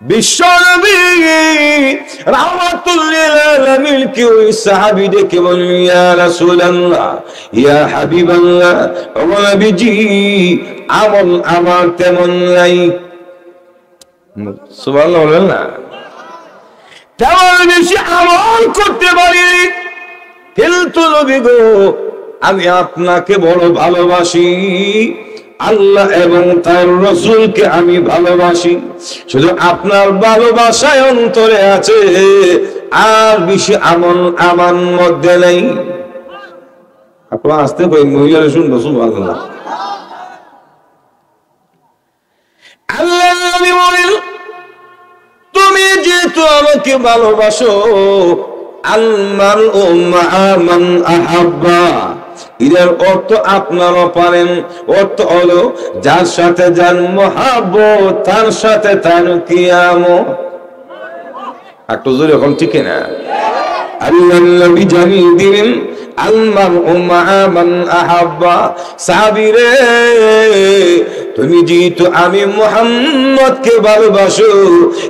বিশ্বনবী রাহমাতুল লিল আলামিন কি ওই সাহাবী ডেকে বললেন, ইয়া রাসূলুল্লাহ, ইয়া হাবিবাল্লাহ, ও নবীজি, আমল আমার তেমন নাই। সুবহানাল্লাহ বলেন না? তেমন বেশি আমল করতে পারি, কিন্তু নবী গো, আমি আপনাকে বড় ভালোবাসি, আল্লাহ এবং তার রাসূলকে আমি ভালোবাসি, শুধু আপনার ভালোবাসায় অন্তরে আছে, আর বেশি আমল আমার মধ্যে নেই। আপনারা আসতে কই মহিলারা শুনবো। সুবহানাল্লাহ। আল্লাহ নবী বলেন, তুমি যেহেতু আমাকে ভালোবাসো, আল-মারউ মা'a মান আহাব্বা, এর অর্থ আপনারা পারেন, অর্থ হলো যার সাথে যার মহব্বত, তার সাথে তার কিয়ামত। একটু জোরে এখন, ঠিক না? আল্লাহ নবী জানিয়ে দিলেন, আল-মারউ মা'a মান আহাব্বা, সাহাবীরে, তুমি যেহেতু আমি মুহাম্মদকে ভালোবাসো,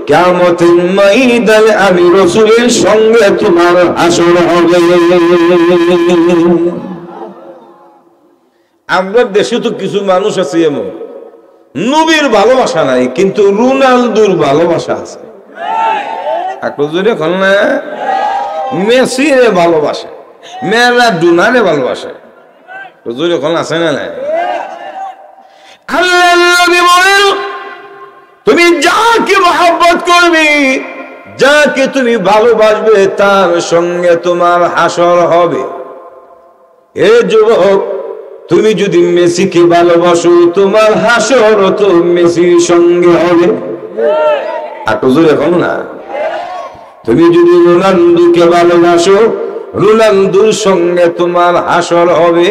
কিয়ামতের ময়দানে আমি রাসূলের সঙ্গে তোমার হাসর হবে। আমাদের দেশে তো কিছু মানুষ আছে এমন, নবীর ভালোবাসা নাই, কিন্তু রোনালদোর ভালোবাসা আছে। একটু জোরে এখন না? মেসিরে ভালোবাসে, ম্যারাডোনারে ভালোবাসে, জোরে এখন আছে না? না, আল্লাহ নবী বলেন, তুমি যাকে মহব্বত করবে, যাকে তুমি ভালোবাসবে, তার সঙ্গে তোমার হাসর হবে। এ যুবক, তুমি যদি মেসিকে ভালোবাসো, তোমার হাসর তো মেসির সঙ্গে হবে। একটু জোরে এখন না? তুমি যদি রোনালদোকে ভালোবাসো, রোনালদোর সঙ্গে তোমার হাসর হবে।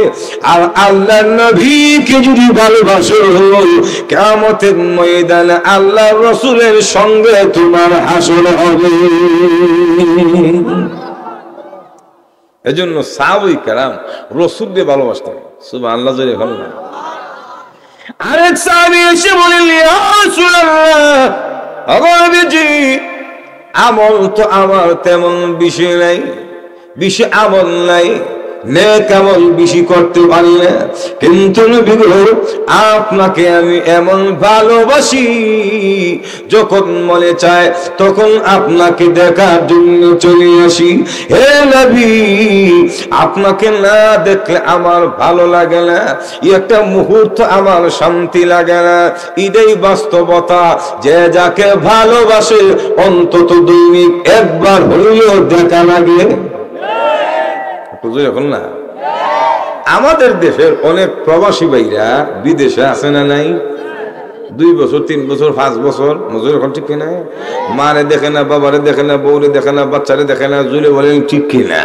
আর আল্লাহর নবীকে যদি ভালোবাসো, কিয়ামতের ময়দানে আল্লাহর রাসূলের সঙ্গে তোমার হাসর হবে। এজন্য সাহাবায়ে কেরাম রাসূলকে ভালোবাসতেন। সুবহানাল্লাহ, জোরে বলেন না? আরেক সাহাবী এসে বলেন, ইয়া রাসূলুল্লাহ, ওগো নবীজি, আমল তো আমার তেমন বেশি নাই, বেশি আমল নাই, নেক আমল বেশি করতে পারি না, কিন্তু নবী গো, আপনাকে আমি এমন ভালোবাসি, যখন মনে চায় তখন আপনাকে দেখার জন্য চলে আসি। হে নবী, আপনাকে না দেখলে আমার ভালো লাগে না, একটা মুহূর্ত আমার শান্তি লাগে না। এটাই বাস্তবতা, যে যাকে ভালোবাসে অন্তত দৈনিক একবার হলেও দেখা লাগে। এখন না, আমাদের দেশের অনেক প্রবাসী ভাইরা বিদেশে আছে না নাই? 2 বছর 3 বছর 5 বছর, মজুর এখন ঠিক কিনা? মারে দেখে না, বাবারে দেখে না, বউরে দেখে না, বাচ্চারে দেখে না, জুড়ে বলেন ঠিক কিনা?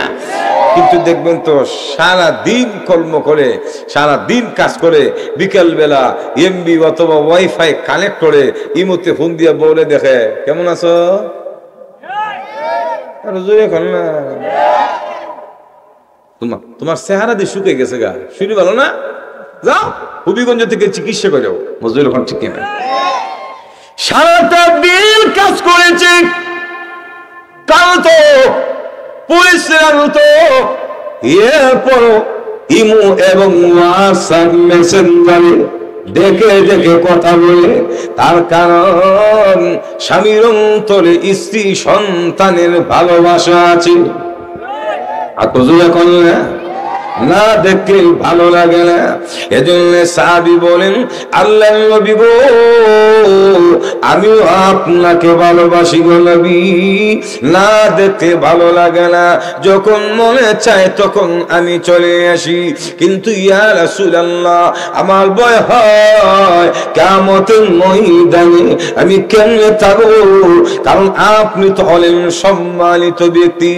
কিন্তু দেখবেন তো সারা দিন কর্ম করে, সারা দিন কাজ করে, বিকেল বেলা এমবি অথবা ওয়াইফাই কানেক্ট করে ইমোতে ফোন দিয়ে বউরে দেখে, কেমন আছো? আর জুড়ে এখন না, তোমার চেহারা দিয়ে শুকে গেছে গা, শুনি ভালো না, যাও হবিগঞ্জ থেকে চিকিৎসা করে যাও। মজুর এখন ঠিক কিনা? সারাটা দিন কাজ করেছে, ক্লান্ত, পরিশ্রান্ত, এরপর ইমো এবং হোয়াটসঅ্যাপ মেসেঞ্জারে দেখে দেখে কথা বলে, তার কারণ স্বামীর অন্তরে স্ত্রী সন্তানের ভালোবাসা আছে। না দেখতে ভালো লাগে না। এজন্য সাহাবী বলেন, আল্লাহর নবী গো, আমিও আপনাকে ভালোবাসি গো নবী, না দেখতে ভালো লাগে না, যখন মনে চায় তখন আমি চলে আসি, কিন্তু ইয়া রাসূলুল্লাহ, আমার ভয় হয় কিয়ামতের ময়দানে আমি কেমনে থাকবো, কারণ আপনি তো হলেন সম্মানিত ব্যক্তি,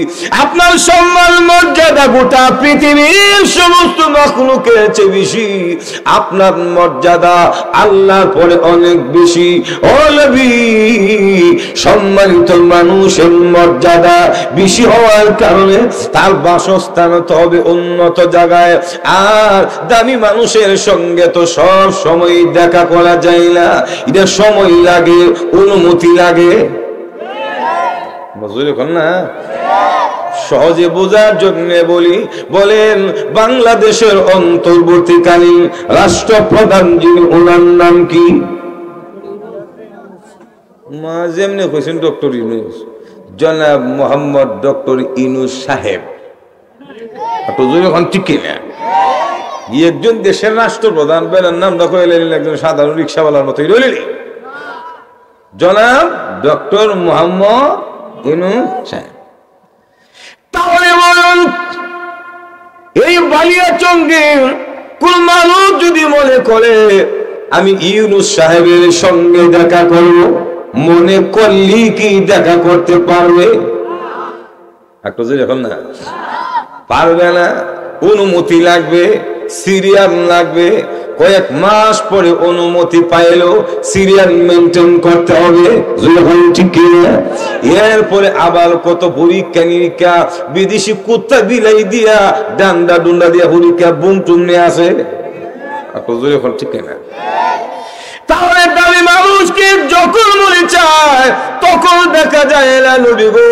আপনার সম্মান মর্যাদা গোটা পৃথিবী সমস্ত মাখলুকের চেয়ে বেশি আপনার মর্যাদা আল্লাহর পরে অনেক বেশি। ও নবী, সম্মানিত মানুষের মর্যাদা বেশি হওয়ার কারণে তার বাসস্থান তো হবে উন্নত জায়গায়। আর দামি মানুষের সঙ্গে তো সব সময় দেখা করা যায় না, এটা সময় লাগে, অনুমতি লাগে। বুঝলি না? সহজে বোঝার জন্য বলি, বলেন বাংলাদেশের অন্তর্বর্তীকালীন রাষ্ট্রপ্রধান যিনি, ওনার নাম কি? যেমনি কইছেন ডক্টর ইউনূস, জনাব মোহাম্মদ ডক্টর ইউনূস সাহেব। এখন ঠিক না, একজন দেশের রাষ্ট্রপ্রধান বেলার নাম দেখো একজন সাধারণ রিক্সাওয়ালার মতোই রইলি। জনাব ডক্টর মোহাম্মদ ইউনূস সাহেব। তাহলে বলুন, এই বালিয়াচঙ্গে কোন মানুষ যদি মনে করে আমি ইউনূস সাহেবের সঙ্গে দেখা করব, মনে করলি কি দেখা করতে পারবে? একটু যখন না পারবে না, অনুমতি লাগবে, সিরিয়াল লাগবে, কয়েক মাস পরে অনুমতি পাইলো, সিরিয়াল মেনটেন করতে হবে। ঠিক না? এরপরে আবার কত পরীক্ষা নিরীক্ষা, বিদেশি কুত্তা বিলাই দিয়া ডান্ডা ডুন্ডা দিয়া পরীক্ষা বুম টুম নিয়ে আসে। ঠিক না? তাহলে দামি মানুষকে যখন মনে চায় তখন দেখা যায় না। নবী গো,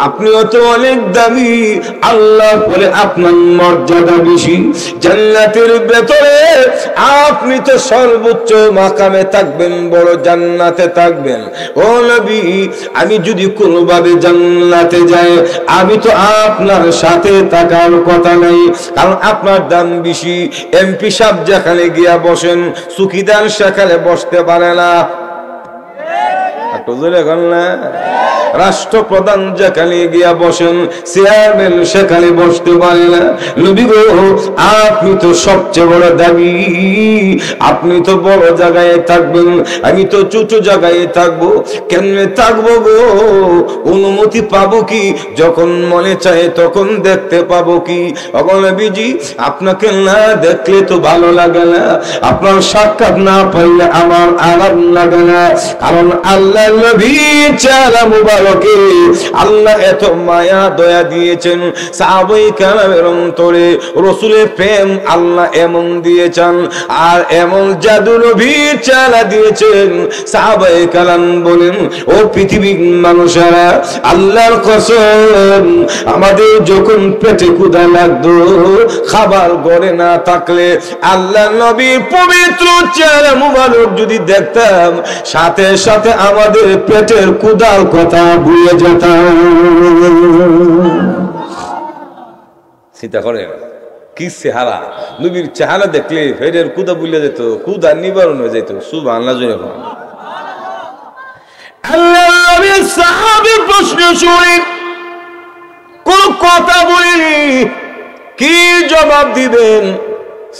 আপনিও তো অনেক দামি, আল্লাহ বলে আপনার মর্যাদা বেশি। জান্নাতের ভেতরে আপনি তো সর্বোচ্চ মাকামে থাকবেন, বড় জান্নাতে থাকবেন। ও নবী, আমি যদি কোনোভাবে জান্নাতে যাই, আমি তো আপনার সাথে থাকার কথা নাই, কারণ আপনার দাম বেশি। এমপি সাহেব যেখানে গিয়া বসেন, চুকিদার সেখানে বসতে পারে না। রাষ্ট্রপ্রধান যেখানে গিয়া বসেন, চেয়ারম্যান সেখানে বসতে পারে না। নবী গো, আপনি তো সবচেয়ে বড় দাবি, আপনি তো বড় জায়গায় থাকবেন, আমি তো ছোট জায়গায় থাকবো। কেমনে থাকবো গো? অনুমতি পাবো কি? যখন মনে চায় তখন দেখতে পাবো কি? নবীজি, আপনাকে না দেখলে তো ভালো লাগে না, আপনার সাক্ষাৎ না পাইলে আমার আরাম লাগে না। কারণ আল্লাহ নবী চেহারা মুবারকে আল্লাহ এত মায়া দয়া দিয়েছেন, সাহাবায়ে কেরামের অন্তরে রাসূলের প্রেম আল্লাহ এমন দিয়েছেন, আর এমন জাদু নবীর চেহারা দিয়েছেন। সাহাবায়ে কেরাম বলেন, ও পৃথিবীর মানুষেরা, আল্লাহর কসম, আমাদের যখন পেটে ক্ষুধা লাগতো, খাবার ঘরে না থাকলে আল্লাহ নবীর পবিত্র চেহারা মুবারক যদি দেখতাম, সাথে সাথে আমাদের পেটের ক্ষুধার কথা ভুলে যেতাম। চিন্তা করে কি চেহারা, নবীর চেহারা দেখলে পেটের ক্ষুধা ভুলে যেত, ক্ষুধা নিবারণ হয়ে যেত। সুবহানাল্লাহ। আল্লাহর নবীর সাহাবীর প্রশ্ন শুনে কোন কথা বলেনি, কি জবাব দিবেন?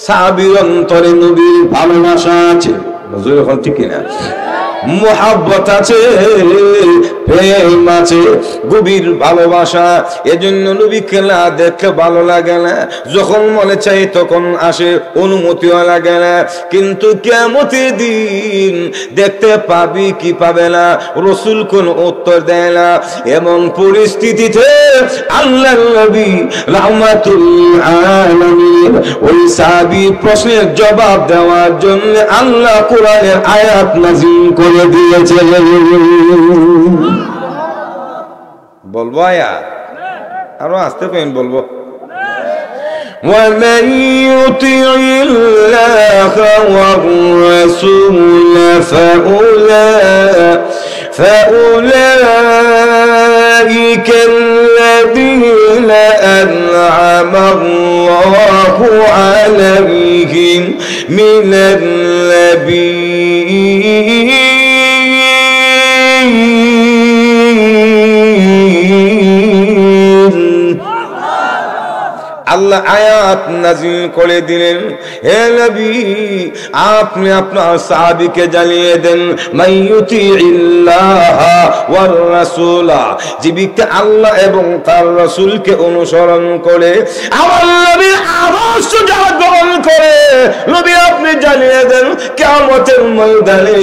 সাহাবীর অন্তরে নবীর ভালোবাসা আছে, ঠিক কিনা? মোহাব্বত আছে, প্রেম আছে, গভীর ভালোবাসা। এজন্য নবীকে না দেখলে ভালো লাগে না, যখন মনে চাই তখন আসে, অনুমতিও লাগে না। কিন্তু কিয়ামতের দিন দেখতে পাবি কি পাবে না, রাসূল কোন উত্তর দেয় না। এমন পরিস্থিতিতে আল্লাহর নবী রাহমাতুল আলামিন ওই সাহাবীর প্রশ্নের জবাব দেওয়ার জন্য আল্লাহ কোরআনের আয়াত নাযিল করে দিয়েছে। বলবো আয়াত, আরো আস্তে কইন বলবো। ومن يطع الله والرسول فأولئك الذين أنعم الله عليهم من النبيين আল্লাহ আয়াত নাযিল করে দিলেন, হে নবী আপনি আপনার সাহাবীকে জানিয়ে দেন, মাইয়ুতিইল্লাহ ওয়ার রাসূলা, যে ব্যক্তি আল্লাহ এবং তার রাসূলকে অনুসরণ করে, আমার নবীর আদর্শ যারা গ্রহণ করে, নবী আপনি জানিয়ে দেন কিয়ামতের ময়দানে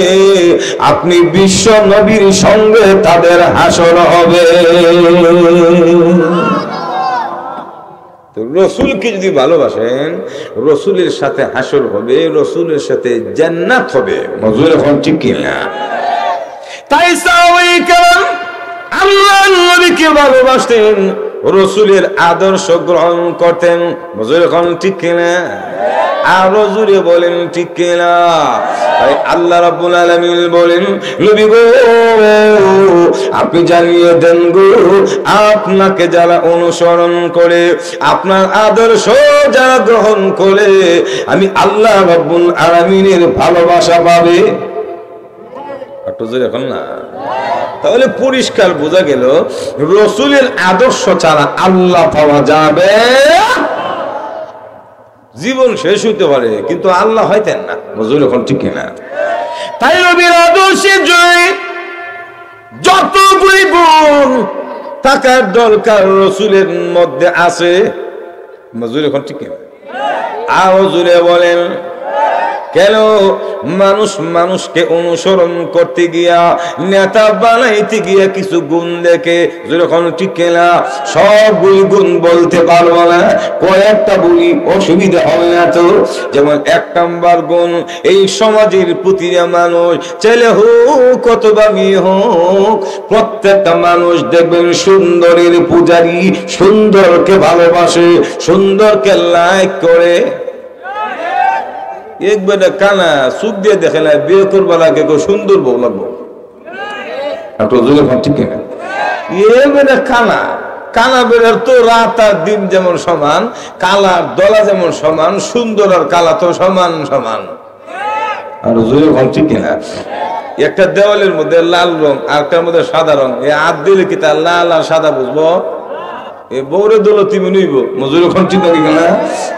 আপনি বিশ্ব নবীর সঙ্গে তাদের হাসর হবে। রসুলকে যদি ভালোবাসেন, রসুলের সাথে হাসর হবে, রসুলের সাথে জান্নাত হবে। মজুর এখন ঠিক কিনা? তাই সাহাবায়ে কেরাম আল্লাহর নবীকে ভালোবাসতেন, রসুলের আদর্শ গ্রহণ করতেন। মজুর এখন ঠিক কিনা? আরো জোরে বলেন ঠিক কিনা? আল্লাহ রাব্বুল আলামিন বলেন, নবী গো আপনি জানিয়ে দেন গো, আপনাকে যারা অনুসরণ করে, আপনার আদর্শ যারা গ্রহণ করে, আমি আল্লাহ রাব্বুল আলামিনের ভালোবাসা পাবে। একটু জোরে এখন না? তাহলে পরিষ্কার বোঝা গেল রসুলের আদর্শ ছাড়া আল্লাহ পাওয়া যাবে, জীবন শেষ হইতে পারে কিন্তু আল্লাহ হইতেন না। বুঝুন এখন ঠিক কিনা? তাই নবীর আদর্শের জন্য যতগুলি গুণ থাকার দরকার রসুলের মধ্যে আছে। বুঝুন এখন ঠিক কিনা? আরো জোরে বলেন। কেন মানুষ মানুষকে অনুসরণ করতে গিয়া, নেতা বানাইতে গিয়া কিছু গুণ দেখে, যখন ঠিক কিনা? সবগুলি গুণ বলতে পারবো না, কয়েকটা বলি, অসুবিধা হবে না তো। যেমন 1 নাম্বার গুণ, এই সমাজের প্রতিটা মানুষ, ছেলে হোক অথবা মেয়ে হোক, প্রত্যেকটা মানুষ দেখবেন সুন্দরের পূজারী, সুন্দরকে ভালোবাসে, সুন্দরকে লাইক করে। একবার কানা সুখ দিয়ে দেখে না, বিয়ে করবা লাগে সুন্দর বউ লাগবো। ঠিক কিনা? এবারে কানা কানা বেড়ার তো রাত আর দিন যেমন সমান, কালার দলা যেমন সমান, সুন্দর আর কালা তো সমান সমান। আর ঠিক কিনা? একটা দেওয়ালের মধ্যে লাল রং আর একটার মধ্যে সাদা রং, এ হাত দিলে কি তার লাল আর সাদা বুঝবো? এ বউরে দোল তুমি নইব। মজুর এখন ঠিক না?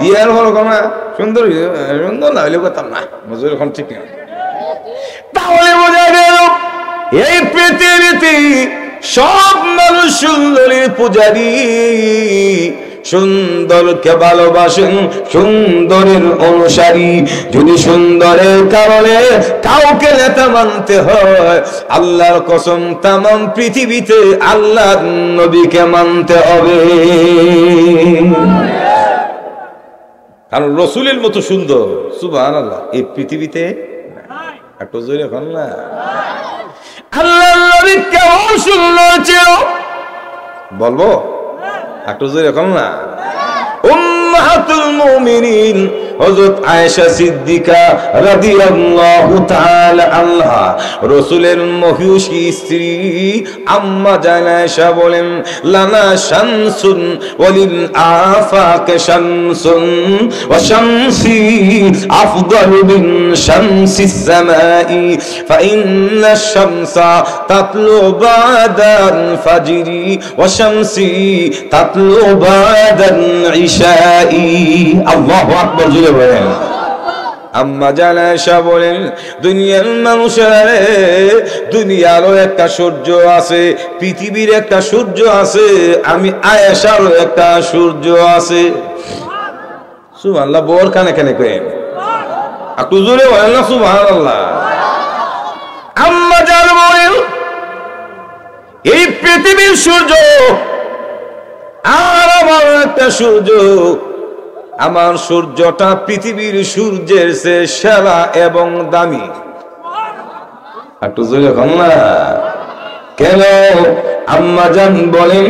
ইয়ার হলো কমা সুন্দর সুন্দর না হইলে কথা না। মজুর এখন ঠিক না? তাহলে বোঝা গেল এই পৃথিবীতে সব মানুষ সুন্দরী পূজারী, সুন্দরকে ভালোবাসেন, সুন্দরের অনুসারী। যদি সুন্দরের কারণে কাউকে নেতা মানতে হয়, আল্লাহর কসম তামাম পৃথিবীতে আল্লাহর নবীকে মানতে হবে। কারণ রসুলের মতো সুন্দর সুবহানাল্লাহ এই পৃথিবীতে একটু জোরে এখন না। আল্লাহর নবী কেমন সুন্দর ছিল বলবো? একটু জোরে এখন না। উম্মাহাতুল মুমিনিন হযরত আয়েশা সিদ্দিকা রাদিয়াল্লাহু তাআলা আনহা, রাসূলের মহিষী স্ত্রী আম্মা জান আয়েশা বলেন, লানা শামসুন ওয়ালিল আফাক শামসুন ওয়া শামসি আফদালু মিন শামসিস সামাই ফাইন্না শামসা তাতলু বাদান ফাজরি ওয়া শামসি তাতলু বাদান ইশাই। আল্লাহু আকবার। আম্মা জান আয়েশা বলেন, দুনিয়ার মানুষের দুনিয়ারও একটা সূর্য আছে, পৃথিবীর একটা সূর্য আছে, আমি আয়েশারও একটা সূর্য আছে। সুবহানাল্লাহ। বোর কানে কানে কইেন একটু জোরে বলেন না সুবহানাল্লাহ। আম্মা জান বলেন, এই পৃথিবীর সূর্য আর আমার একটা সূর্য, আমার সূর্যটা পৃথিবীর সূর্যের চেয়ে সেরা এবং দামি। একটু জোরে বলেন না। কেন? আম্মা জান বলেন,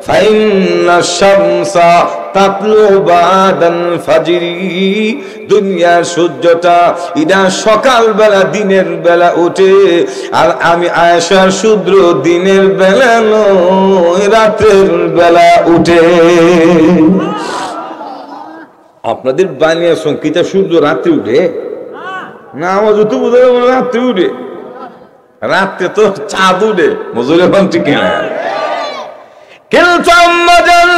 ফাইন্না শামসা তাতলু বাদান ফাজরি, দুনিয়ার সূর্যটা এটা সকাল বেলা দিনের বেলা ওঠে, আর আমি আয়েশার সূর্য দিনের বেলা নয় রাতের বেলা উঠে। আপনাদের বানিয়া সংকিতা সূর্য রাত্রে উঠে না? আমার যত বোঝা রাত্রে উঠে, রাত্রে তো চাঁদ উঠে। মজুরে এখন ঠিক কিনা? কিন্তু আম্মা জান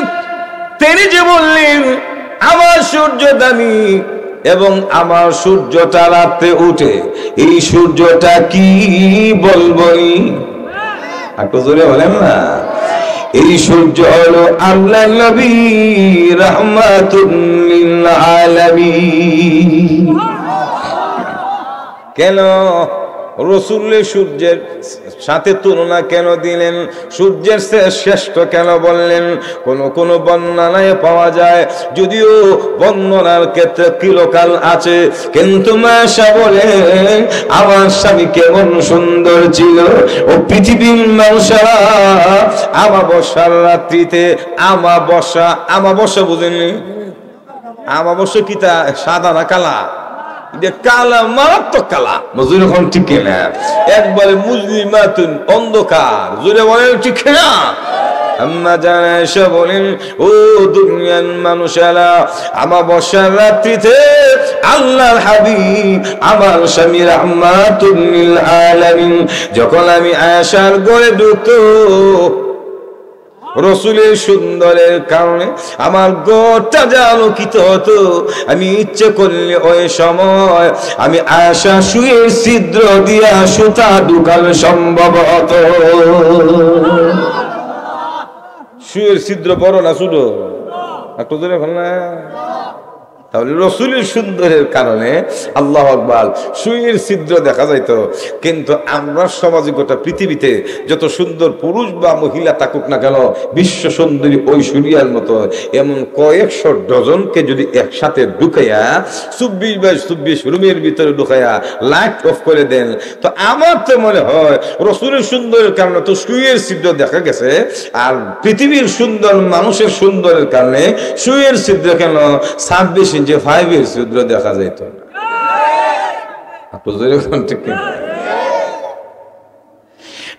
তিনি যে বললেন আমার সূর্য দামি এবং আমার সূর্যটা রাতে উঠে, এই সূর্যটা কি বলবই, একটু জোরে বলেন না। এই সূর্য হলো আল্লাহর নবী রাহমাতুল লিল আলামিন। কেন রাসূলের সূর্যের সাথে তুলনা কেন দিলেন, সূর্যের শ্রেষ্ঠ কেন বললেন? কোন বর্ণনায় পাওয়া যায়, যদিও বর্ণনার ক্ষেত্রে কিলোকাল আছে, কিন্তু মাশা বলে আমার স্বামী কেমন সুন্দর ছিল। ও পৃথিবীর মানুষেরা আমাবস্যার রাত্রিতে, আমাবস্যা বুঝেননি? আমাবস্যা কি তা সাদা না কালা? কালা, মারাত্মক কালা, ঠিক না? একবারে মুজলিমাতুন, অন্ধকার, জোরে বলেন ঠিক না? আম্মা জান আয়েশা বলেন, ও দুনিয়ার মানুষেরা, আমাবস্যার রাত্রিতে আল্লাহর হাবিব আমার স্বামী রাহমাতুল লিল আলামিন যখন আমি আয়েশার ঘরে ঢুকতো, রাসূলের সুন্দরের কারণে আমার ঘরটা যে আলোকিত হতো, আমি ইচ্ছে করলে ওই সময় আমি আয়েশা শুয়ের ছিদ্র দিয়া সুতা ঢুকানো সম্ভব হতো। শুয়ের ছিদ্র বড় না ছোট? একটু ধরে বল না। তাহলে রাসূলের সুন্দরের কারণে আল্লাহু আকবার শুয়ের ছিদ্র দেখা যাইত। কিন্তু আমরা সমাজে গোটা পৃথিবীতে যত সুন্দর পুরুষ বা মহিলা থাকুক না কেন, বিশ্ব সুন্দরী ঐশ্বরিয়ার মতো এমন কয়েকশো ডজনকে যদি একসাথে ঢুকাইয়া 24x24 রুমের ভিতরে ঢুকাইয়া লাইট অফ করে দেন, তো আমার তো মনে হয় রাসূলের সুন্দরের কারণে তো শুয়ের ছিদ্র দেখা গেছে, আর পৃথিবীর সুন্দর মানুষের সুন্দরের কারণে শুয়ের ছিদ্র কেন 26 ইঞ্চি 5 এর ছিদ্র দেখা যাইত না।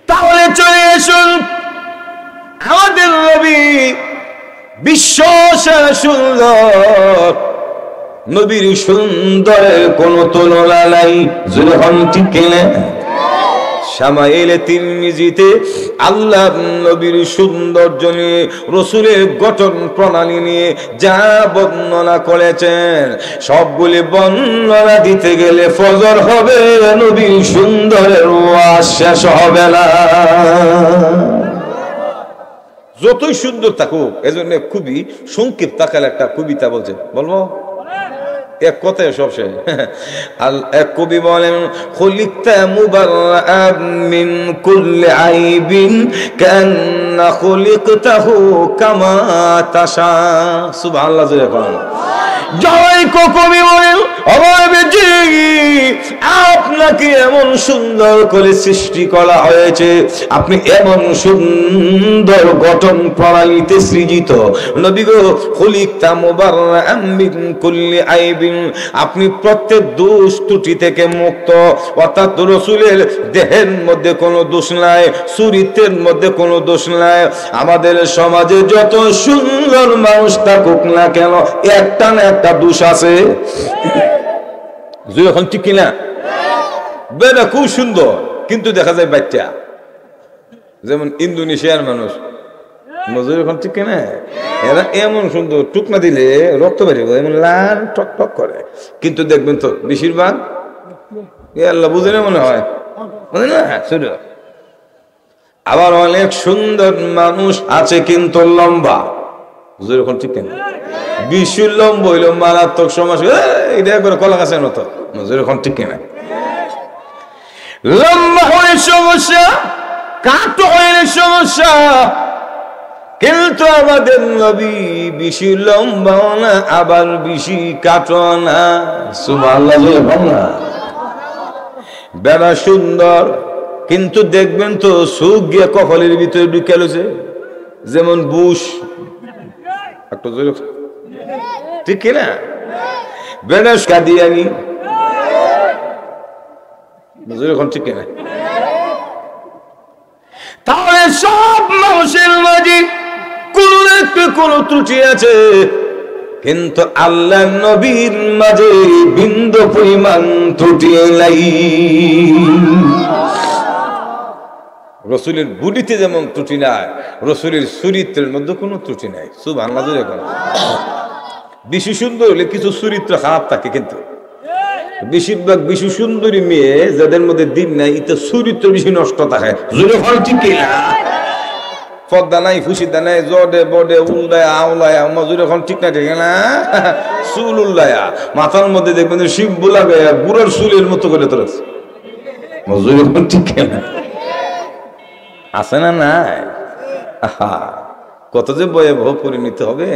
তাহলে চলে আসুন আমাদের নবী, বিশ্ব সেরা সুন্দর নবীর সুন্দরের কোন তুলনা নাই, যখন ঠিক কিনা? শামাইলে তিরমিজিতে আল্লাহ নবীর সৌন্দর্য নিয়ে, রাসূলের গঠন প্রণালী নিয়ে যা বর্ণনা করেছেন, সবগুলি বর্ণনা দিতে গেলে ফজর হবে, নবীর সুন্দরের ওয়াজ শেষ হবে না। যতই সুন্দর থাকুক, এজন্য খুবই সংক্ষিপ্ত আকারে একটা কবিতা বলছে, বলবো? এক কথায় সব শেষ। এক কবি বলেন, খুলিকতা মুবাররাআন মিন কুল্লি আইবিন কান্না খুলিকতাহু কামা তাশা। সুবহানাল্লাহ। জয় কবি বলেন, আপনাকে এমন সুন্দর করে সৃষ্টি করা হয়েছে, আপনি এমন সুন্দর গঠন প্রণালীতে সৃজিত। নবী গো, খুলিকতা মুবাররাআন মিন কুল্লি আইবিন, আপনি প্রত্যেক দোষ ত্রুটি থেকে মুক্ত, অর্থাৎ রাসূলের দেহের মধ্যে কোনো দোষ নাই, চরিত্রের মধ্যে কোনো দোষ নাই। আমাদের সমাজে যত সুন্দর মানুষ থাকুক না কেন, একটা না একটা দোষ আছে, যখন ঠিক কিনা? বেটা খুব সুন্দর, কিন্তু দেখা যায় বাচ্চা, যেমন ইন্দোনেশিয়ার মানুষ, এখন ঠিক কিনা? এরা এমন সুন্দর, টুক না দিলে রক্ত বেরিয়ে এমন লাল টক টক করে, কিন্তু দেখবেন তো বেশিরভাগ আল্লাহ বুঝে না মনে হয়, বুঝে না? আবার অনেক সুন্দর মানুষ আছে কিন্তু লম্বা, এখন ঠিক কিনা? বিশুর লম্বা হইল মারাত্মক সমস্যা, এটা একবার কলা গাছের মতো, এখন ঠিক কিনা? লম্বা হলে সমস্যা, কাটো হইলে সমস্যা, কিন্তু আমাদের নবী বেশি লম্বাও না, আবার বেশি কাটো না। সুবহানাল্লাহ। বেড়া সুন্দর, কিন্তু দেখবেন তো সুখ গিয়ে কপালের ভিতরে ঢুকে গেছে, যেমন বুশ, ঠিক কিনা? বেড়া কাদিয়ানি, এখন ঠিক কিনা? তাহলে সব মানুষের মাঝে কোন একটু কোন ত্রুটি আছে, কিন্তু আল্লাহ নবীর মাঝে বিন্দু পরিমাণ ত্রুটি নাই। রসুলের বুডিতে যেমন ত্রুটি নাই, রসুলের চরিত্রের মধ্যে কোনো ত্রুটি নাই। সুবহানাল্লাহ। এখন বেশি সুন্দর হলে কিছু চরিত্র খারাপ থাকে, কিন্তু বেশিরভাগ বেশি সুন্দরী মেয়ে যাদের মধ্যে দিন নাই, এটা চরিত্র বেশি নষ্ট থাকে। ঠিক না? পদ্মা নাই, ফুসিদা নাই, জডে বডে উল্লায় আউলায় মজুর এখন ঠিক না, ঠিক না? চুল উল্লায়া, মাথার মধ্যে দেখবেন শিম্বু লাগে বুড়ার চুলের মতো করে তোলেছে। মজুর এখন ঠিক না, আছে না? নাই। আহা, কত যে ভয়াবহ পরিণত হবে।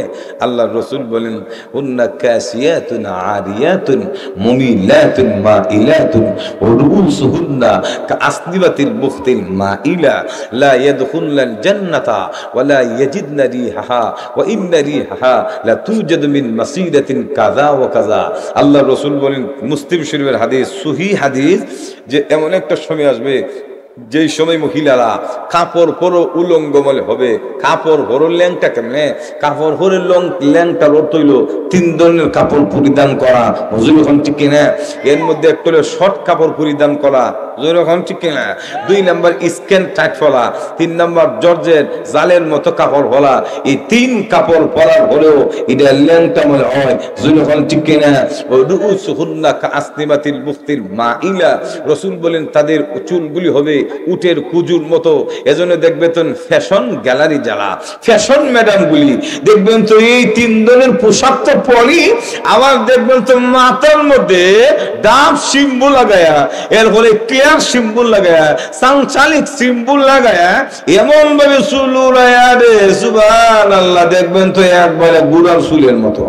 আল্লাহ রসুল বলেন, উন্না কাসিয়াতুন আরিয়াতুন মুমিলাতুন মাইলাতুন রুউসুহুন্না কাসনিবাতিল বুখতিল মাইলা লা ইয়াদখুলুল জান্নাতা ওয়া লা ইয়াজিদনা রিহাহা ওয়া ইন্না রিহাহা লা তুজাদু মিন মাসিরাতিন কাযা ওয়া কাযা। আল্লাহ রসুল বলেন, মুসলিম শরীফের হাদিস, সহিহ হাদিস, যে এমন একটা সময় আসবে যেই সময় মহিলারা কাপড় পরো উলঙ্গমলে হবে। কাপড় পরো ল্যাংটা কেমনে? কাপড় পরে ল্যাংটার অর্থ হইল 3 ধরনের কাপড় পরিধান করা। হুজুর এখন ঠিক কিনা? এর মধ্যে একটা হলো শর্ট কাপড় পরিধান করা, হুজুর এখন ঠিক কিনা? 2 নাম্বার স্ক্যান টাইট ফলা, 3 নাম্বার জর্জের জালের মতো কাপড় ফলা। এই 3 কাপড় পরার পরেও এটা ল্যাংটা মনে হয়, হুজুর এখন ঠিক কিনা? রুউসুহুন্না কাসনিবাতিল বুখতিল মাইলা। রাসূল বলেন, তাদের চুলগুলি হবে উটের কুজুর মতো। এজন্য দেখবেন তো ফ্যাশন গ্যালারি যারা ফ্যাশন ম্যাডাম গুলি দেখবেন তো এই 3 ধরনের পোশাক তো পরি, আবার দেখবেন তো মাথার মধ্যে ডাব সিম্বল লাগায়া, এরপরে ক্লিয়ার সিম্বল লাগায়া, সাংসালিক সিম্বল লাগায়া, এমন ভাবে চুল উড়ায়া রে, সুবহানাল্লাহ, দেখবেন তো একবারে বুড়ার চুলের মতো।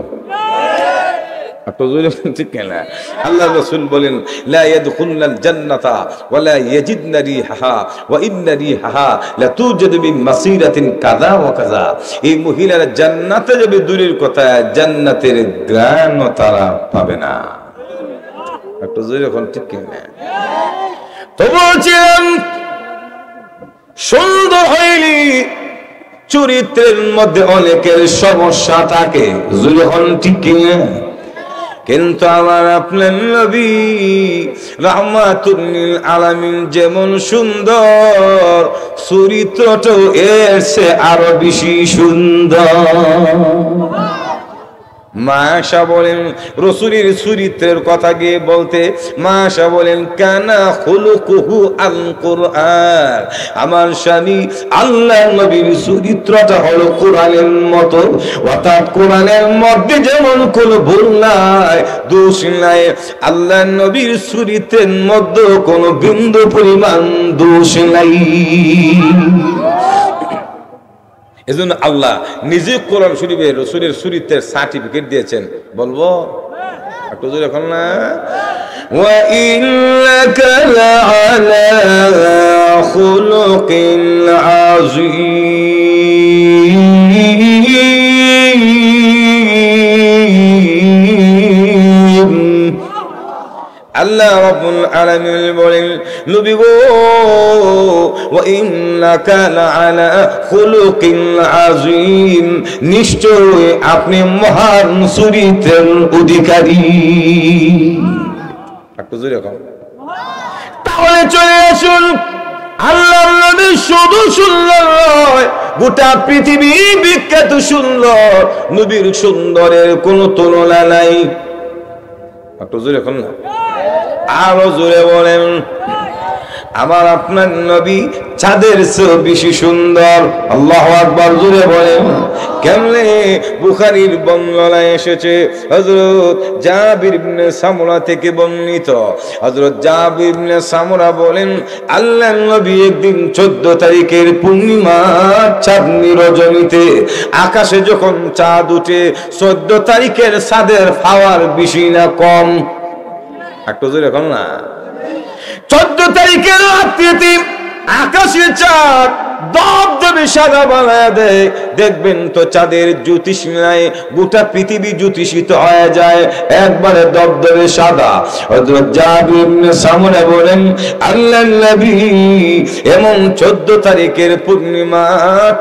আল্লাহ রাসূল বলেন, লা ইয়াদখুলুল জান্নাতা ওয়া লা ইয়াজিদনা রিহাহা ওয়া ইন্না রিহাহা লা তুজাদু মিন মাসিরাতিন কাযা ওয়া কাযা। এই মহিলারা জান্নাতে যাবে দূরের কথা, জান্নাতের ঘ্রাণও তারা পাবে না। একটু জোরে এখন ঠিক কিনা? তো বলছিলাম, সুন্দর হইলি চরিত্রের মধ্যে অনেকের সমস্যা থাকে, জোরে এখন ঠিক কিনা? কিন্তু আমার আপনার নবী রাহমাতুল লিল আলামিন যেমন সুন্দর, চরিত্রটাও এর চেয়ে আরো বেশি সুন্দর। মা আয়েশা বলেন, রাসূলের চরিত্রের কথা গিয়ে বলতে, মা আয়েশা বলেন, কানা খুলুকুহু আল কুরআন। আমার স্বামী আল্লাহর নবীর চরিত্রটা হলো কোরআনের মতো, অর্থাৎ কোরআনের মধ্যে যেমন কোনো ভুল নাই, দোষ নাই, আল্লাহর নবীর চরিত্রের মধ্যে কোনো বিন্দু পরিমাণ দোষ নাই। এজন্য আল্লাহ নিজে কোরআন শরীফে রাসূলের চরিত্রের সার্টিফিকেট দিয়েছেন। বলবো একটু জোরে এখন না? ওয়া ইন্নাকা লাআলা খুলুকিন আযীম। আল্লাহ রাব্বুল আলামিন বলেন, নবী গো, ওয়া ইন্নাকা লাআলা খুলুকিন আযীম, নিশ্চয় আপনি মহান চরিত্রের অধিকারী। একটু জোরে কও। তাহলে চলে আসুন, আল্লাহর নবী শুধু সুন্দর নয়, গোটা পৃথিবী বিখ্যাত সুন্দর। নবীর সুন্দরের কোনো তুলনা নাই। একটু জোরে এখন না, আরো জোরে বলেন, আমার আপনার নবী চাঁদের চেয়ে বেশি সুন্দর। আল্লাহু আকবার, জোরে বলেন। কেমনে? বুখারীর বর্ণনায় এসেছে, হযরত জাবির ইবনে সামুরা থেকে বর্ণিত। হযরত জাবির ইবনে সামুরা বলেন, আল্লাহর নবী একদিন 14 তারিখের পূর্ণিমা চাঁদনি রজনীতে আকাশে যখন চাঁদ উঠে, 14 তারিখের চাঁদের পাওয়ার বেশি না কম? একটু জোরে এখন না? 14 তারিখের রাত্রিতে আকাশে চাঁদ দবদবে সাদা বানায় দেয়, দেখবেন তো চাঁদের জ্যোতিষীমায় গোটা পৃথিবী জ্যোতিষিত হয়ে যায়, একবারে দবদবে সাদা। হযরত জাবির ইবনে সামুরা বলেন, আল্লাহর নবী এমন 14 তারিখের পূর্ণিমা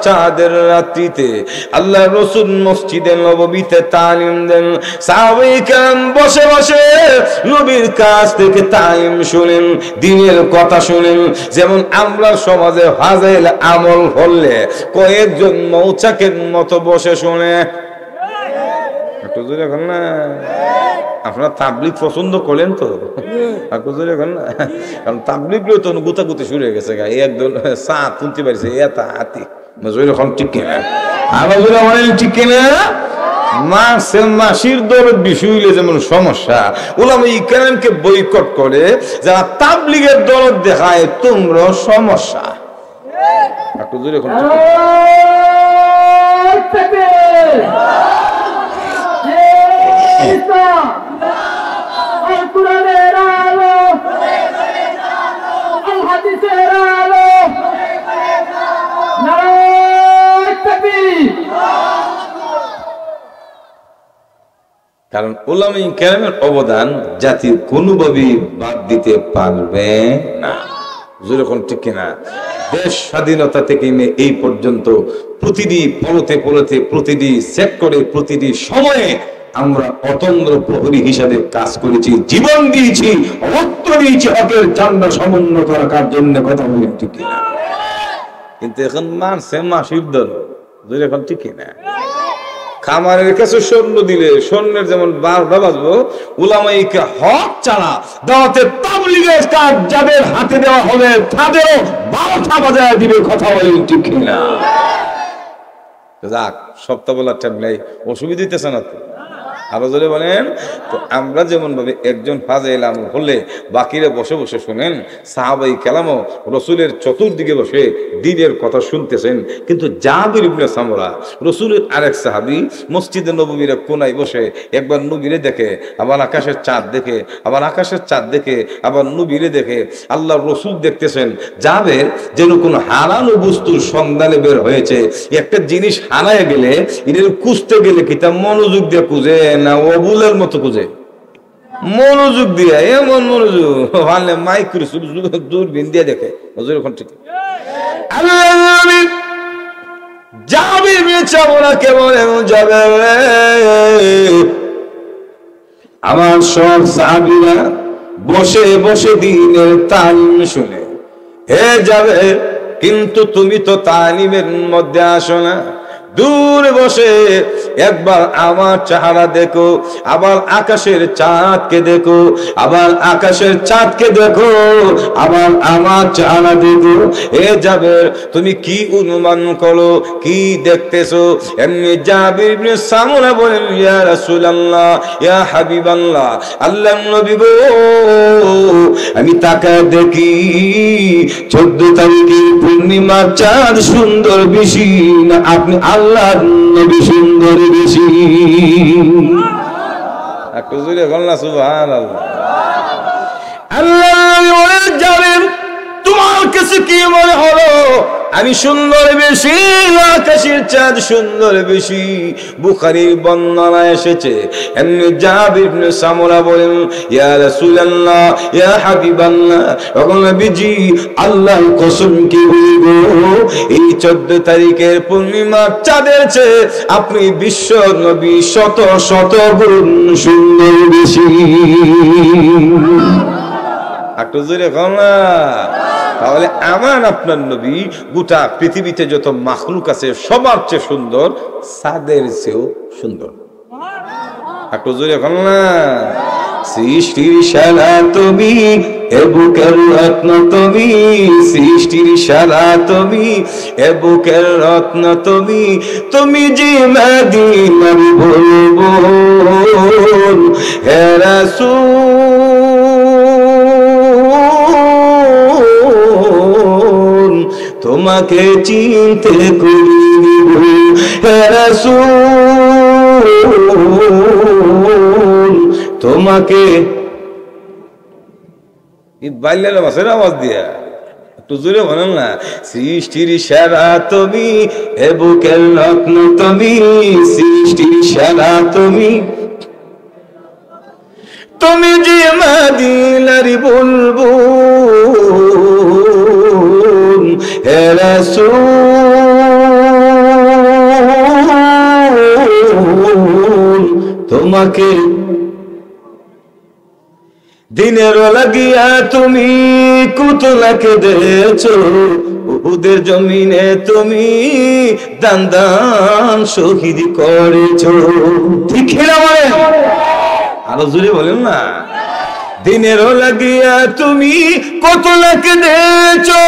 চাঁদের রাত্রিতে আল্লাহ রাসূল মসজিদে নববীতে তালিম দেন। সাহাবায়ে কেরাম বসে বসে নবীর কাছ থেকে তালিম শুনেন, দ্বীনের কথা শুনেন। যেমন আমরা সমাজে ফাজাইল আমল করলে কয়েকজন মৌচাকের মতো বসে শুনে, একটু জোরে বলেন না। আপনারা তাবলীগ পছন্দ করেন তো, একটু জোরে বলেন না। কারণ তাবলীগ তো গুতাগুতি শুরু হয়ে গেছে, একদম চা তুলতে পারছে এটা হাতি এখন ঠিক কিনা, আবার ঠিক কিনা। মাসির দরদ বিষয় হইলে যেমন সমস্যা, উলামায়ে কেরামকে বয়কট করে যারা তাবলীগের দরদ দেখায়, তোমরা সমস্যা। একটু জোরে এখন কারণ উলামায়ে কেরামের অবদান জাতির কোনোভাবেই বাদ দিতে পারবে না। যেরকম ঠিক কিনা। দেশ স্বাধীনতা থেকে নিয়ে এই পর্যন্ত প্রতিটি পলতে পলতে, প্রতিটি সেক্টরে, প্রতিটি সময়ে আমরা অতন্দ্র প্রহরী হিসাবে কাজ করেছি, জীবন দিয়েছি, রক্ত দিয়েছি হকের ঝান্ডা সমুন্নত রাখার জন্য। কথা বলেন ঠিক কিনা। কিন্তু এখন মানছে মাসির দল, যেরকম ঠিক কিনা। খামারের কাছে স্বর্ণ দিলে স্বর্ণের যেমন বাজবো, উলামায়ে হক ছাড়া দাওয়াতে তাবলীগের কাজ যাদের হাতে দেওয়া হবে তাদেরও 12টা বাজায় দিবে। কথা বলেন ঠিক কিনা। যাক, সপ্তাহ বলার টাইম নেই, অসুবিধা দিতেছে না তো, আরো জোরে বলেন। তো আমরা যেমন ভাবে একজন ফাজিল আমল হলে বাকিরা বসে বসে শুনেন, সাহাবায়ে কেরামও রাসূলের চতুর্দিকে বসে দ্বীনের কথা শুনতেছেন। কিন্তু জাবির ইবনে সামুরা রাসূলের আরেক সাহাবী, মসজিদে নববীর কোনায় বসে একবার নবীরে দেখে, আবার আকাশের চাঁদ দেখে, আবার আকাশের চাঁদ দেখে, আবার নবীরে দেখে। আল্লাহর রাসূল দেখতেছেন জাবের যেন কোনো হারানো বস্তুর সন্ধানে বের হয়েছে। একটা জিনিস হারায় গেলে এদের খুঁজতে গেলে কি তা মনোযোগ দিয়ে খুঁজে না অবুলের মতো খুঁজে? মনোযোগ দিয়ে, এমন মনোযোগ ভালো মাইক করে দূরবীন দিয়ে দেখে। যাবে বেচারা কেমন এমন যাবে। আমার সব সাহাবীরা বসে বসে দ্বীনের তালিম শুনে, হে যাবে কিন্তু তুমি তো তালিমের মধ্যে আসো না, দূরে বসে একবার আমার চেহারা দেখো, আবার আকাশের চাঁদকে দেখো, আবার আকাশের চাঁদকে দেখো, আবার আমার চেহারা দেখো। এ জাবের তুমি কি অনুমান করো, কি দেখতেছো? এমনি জাবির ইবনে সামুরা বলেন, ইয়া রাসূলুল্লাহ, ইয়া হাবিবাল্লাহ, আল্লাহর নবী গো, আমি তাকায় দেখি 14 তারিখের পূর্ণিমার চাঁদ সুন্দর বেশি না আপনি আল্লাহর নবী সুন্দর বেশি? একটু জোরে বল না সুবহানাল্লাহ। আল্লাহর নবী বলেন, যাবেন তোমার কাছে কি মনে হলো, আমি সুন্দর বেশি না আকাশের চাঁদ সুন্দর বেশি? বুখারীর বর্ণনা এসেছে। এমনি জাবির ইবনে সামুরা বলেন, ইয়া রাসূলুল্লাহ, ইয়া হাবিবাল্লাহ, ওগো নবীজি, আল্লাহর কসম কি বলবো, এই 14 তারিখের পূর্ণিমা চাঁদের চেয়ে আপনি বিশ্ব নবী শত শত গুণ সুন্দর বেশি। একটু জোরে বল না। তাহলে আমার আপনার নবী গোটা পৃথিবীতে যত মাখলুক আছে সবার চেয়ে সুন্দর, চাঁদের চেয়েও সুন্দর। একটু জোরে বল না। সৃষ্টির শালা তুমি, এ বুকের রত্ন তুমি, সৃষ্টির শালা তুমি, এ বুকের রত্ন তুমি, তুমি যে মদিনার বুলবুল, হে রাসূল তোমাকে চিনতে করিব, হে রাসূল তোমাকে। এই বাইলের মাসের আওয়াজ দিয়া একটু জোরে বলেন না। সৃষ্টির সেরা তুমি, এ বুকের রত্ন তুমি, সৃষ্টির সেরা তুমি, তুমি যে মদিনার বুলবুল, হে রাসূল তোমাকে দিনের লাগিয়া তুমি কুতলাকে দিয়েছো, উহুদের জমিনে তুমি দান দান শহীদ করেছো। ঠিক না বলে? আরো জোরে বলেন না। দিনের লাগিয়া তুমি কুতলাকে দিয়েছো,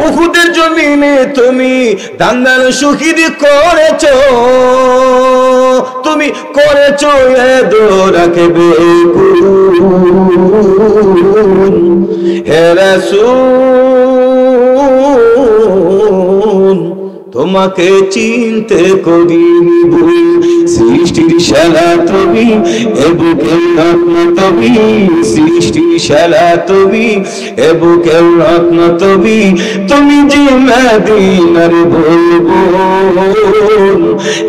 উহুদের জমিনে তুমি দান দান শহীদ করেছো, তুমি করেছো এ দোরাকে বেকুল, হে রাসূল তোমাকে চিনতে করিনি ভুল। সৃষ্টির সেরা তুমি, এ বুকের রত্ন তুমি, সৃষ্টির সেরা তুমি, এ বুকের রত্ন তুমি, তুমি যে মদিনার বুলবুল,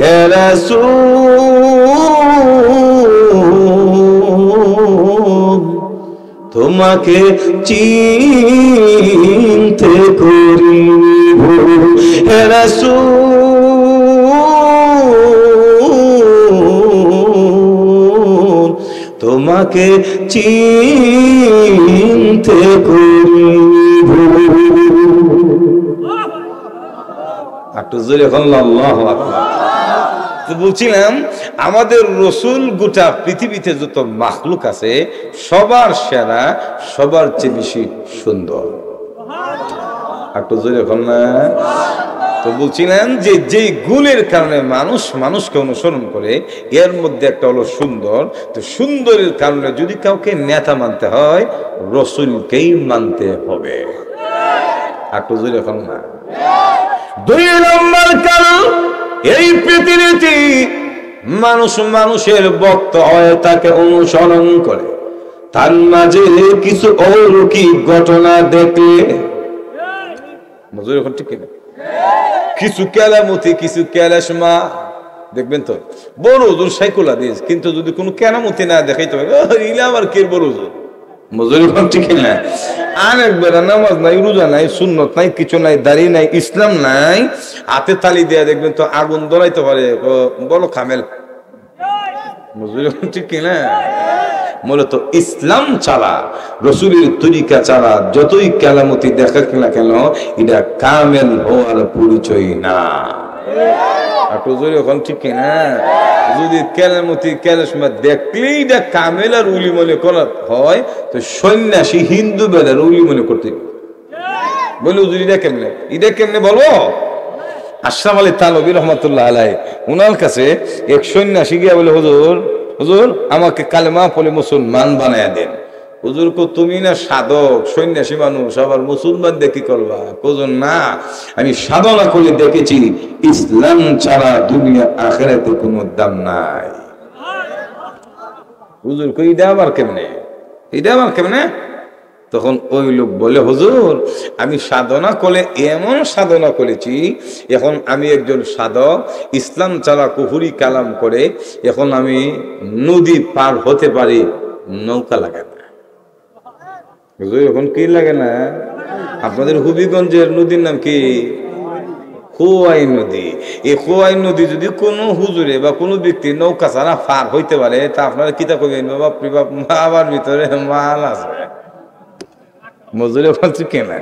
হে রাসূল তোমাকে চিনতে করিনি ভুল, হে রাসূল তোমাকে চিনতে করিনি ভুল। একটু জোরে বলুন আল্লাহু আকবার। তো বলছিলাম আমাদের রসুল গোটা পৃথিবীতে যত মাখলুক আছে সবার সেরা, সবার চেয়ে বেশি সুন্দর। একটু জোরে বলুন না। তো বলছিলাম যে যেই গুণের কারণে মানুষ মানুষকে অনুসরণ করে, এর মধ্যে একটা হলো সুন্দর। তো সুন্দরের কারণে যদি কাউকে নেতা মানতে হয়, রসুলকেই মানতে হবে। একটু জোরে বলুন না। 2 নম্বর কারণ, এই পৃথিবীতে মানুষ মানুষের ভক্ত হয়, তাকে অনুসরণ করে। তার মাঝে কিছু অলৌকিক ঘটনা দেখলে, কিছু কেরামতি, কিছু কেরাসমা দেখবেন তো। বড় হুজুর সাইকুল হাদিস, কিন্তু যদি কোনো কেরামতি না দেখাইতে পারে, ইলা আবার কে বড় হুজুর মজুরি ঠিক না। আর একবার নামাজ নাই, রোজা নাই, সুন্নত নাই, কিছু নাই, দাড়ি নাই, ইসলাম নাই, হাতে তালি দেয়া দেখবেন তো আগুন ধরাইতে পারে, বলো কামেল মজুরি ঠিক না। মূলত ইসলাম ছাড়া, রসুলের তরিকা ছাড়া যতই কেরামতি দেখা কিনা কেন, এটা কামেল হওয়ার পরিচয় না। এখন ঠিক কিনা। যদি কেরামতি কেরাসমা দেখলেই এটা কামেল আর উলি মনে করা হয়, তো সন্ন্যাসী হিন্দু বেলার উলি মনে করতে বলে হুজুর এটা কেমনে, এটা কেমনে বলবো। আশরাফ আলী থানভী রহমাতুল্লাহ আলাইহি, উনার কাছে এক সন্ন্যাসী গিয়া বলে, হুজুর হুজুর আমাকে কালেমা পড়ে মুসলমান বানায়া দেন। হুজুর কো তুমি না সাধক, সন্ন্যাসী মানুষ, আবার মুসলমান দেখি করবা। কোজন না, আমি সাধনা করে দেখেছি ইসলাম ছাড়া দুনিয়া আখিরাতে কোনো দাম নাই। হুজুর কই এটা আবার কেমনে, এটা আবার কেমনে। তখন ওই লোক বলে, হুজুর আমি সাধনা করে এমন সাধনা করেছি, এখন আমি একজন সাধক, ইসলাম ছাড়া কুফরি কালাম করে এখন আমি নদী পার হতে পারি, নৌকা লাগে না। হুজুর এখন কি লাগে না? আপনাদের হবিগঞ্জের নদীর নাম কি? খোয়াই নদী। এই খোয়াই নদী যদি কোনো হুজুরে বা কোনো ব্যক্তি নৌকা ছাড়া পার হইতে পারে, তা আপনারা কিতা করবেন? বাপরে বাপ, আবার ভিতরে মাল আছে। মজুরে বলছি কেনা,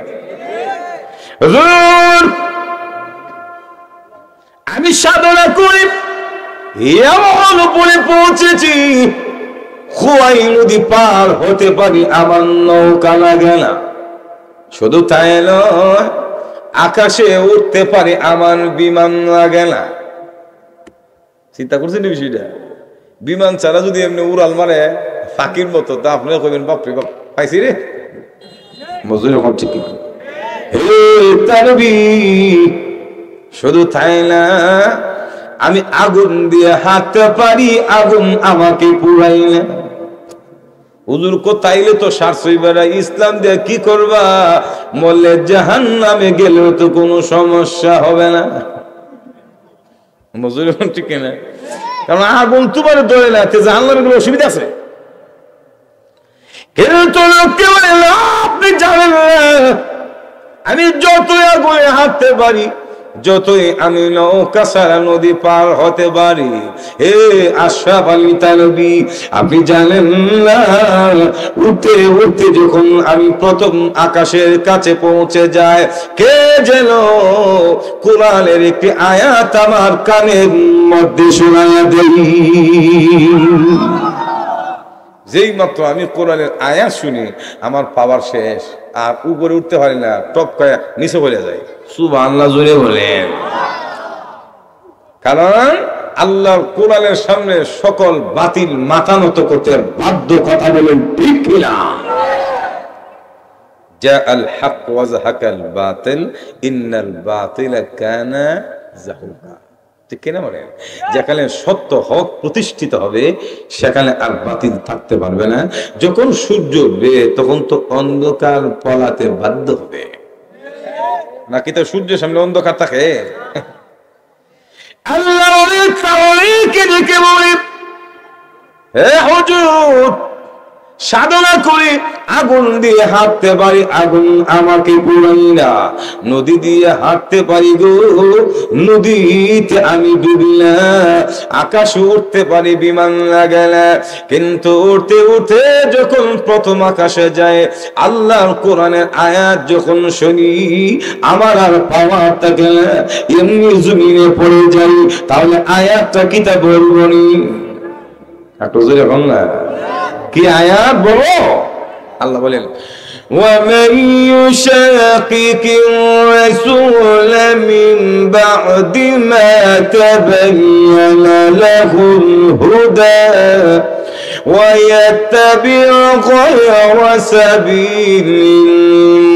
আমি সাধনা করি এমন উপরে পৌঁছেছি, খোয়াই নদী পার হতে পারি, আমার নৌকা লাগে না। শুধু তাই নয়, আকাশে উঠতে পারে, আমার বিমান লাগে না। চিন্তা করছেন বিষয়টা? বিমান ছাড়া যদি এমনি উড়াল মারে ফাঁকির মতো, তা আপনারা কইবেন বাপরে বাপ, পাইছি রে মজুরি। শুধু তাই না, আমি আগুন দিয়ে হাঁটতে পারি, আগুন আমাকে পুরাই না। হুজুর কো তাইলে তো সারসইবারা ইসলাম দিয়ে কি করবা? বললে জাহান্নামে গেলেও তো কোনো সমস্যা হবে না। মজুর ঠিক না, কারণ আগুন তোমার ধরে না, জাহান্নামে গেলে অসুবিধা আছে। কিন্তু লোককে বলে আপনি জানেন না, আমি যতই আগুনে হাঁটতে পারি, যতই আমি নৌকা ছাড়া নদী পার হতে পারি, হে আশরাফ আলী থানভী, আপনি জানেন না, উঠতে উঠতে যখন আমি প্রথম আকাশের কাছে পৌঁছে যায়, কে যেন কোরআনের একটি আয়াত আমার কানের মধ্যে শোনায়া দেই। যেই মাত্র আমি কোরআনের আয়াত শুনি, আমার পাওয়ার শেষ, আর উপরে উঠতে পারি না, টপকায় নিচে পড়ে যায়। সুবহানাল্লাহ জোরে বলেন। কারণ আল্লাহর কোরআনের সামনে সকল বাতিল মাথা নত করতে বাধ্য। কথা বলেন ঠিক কিনা? জাআল হক ওয়া যাহাকাল বাতিল ইন্নাল বাতিলা কানা যাহুকা। ঠিক কিনা বলেন? যেখানে সত্য হক প্রতিষ্ঠিত হবে সেখানে আর বাতিল থাকতে পারবে না। যখন সূর্য উঠবে তখন তো অন্ধকার পলাতে বাধ্য হবে, নাকি তো সূর্যের সামনে অন্ধকার থাকে? আল্লাহ ডেকে বলে, হে হুজুর, সাধনা করে আগুন দিয়ে হাঁটতে পারি, আগুন আমাকে পুরাই না। নদী দিয়ে হাঁটতে পারি গো, নদীতে আমি ডুবি না। আকাশে উঠতে পারি, বিমান লাগে না। কিন্তু উঠতে উঠতে যখন প্রথম আকাশে যায়, আল্লাহর কোরআনের আয়াত যখন শুনি, আমার আর পাওয়ার থাকে না, এমনি জমিনে পড়ে যাই। তাহলে আয়াতটা কি তা বলবো নি? একটু জোরে বল না, কি আয়াত বলো? আল্লাহ বলেন, وَمَن يُشَاقِقِ الرَّسُولَ مِن بَعْدِ مَا تَبَيَّنَ لَهُ الْهُدَى وَيَتَّبِعْ غَيْرَ سَبِيلِ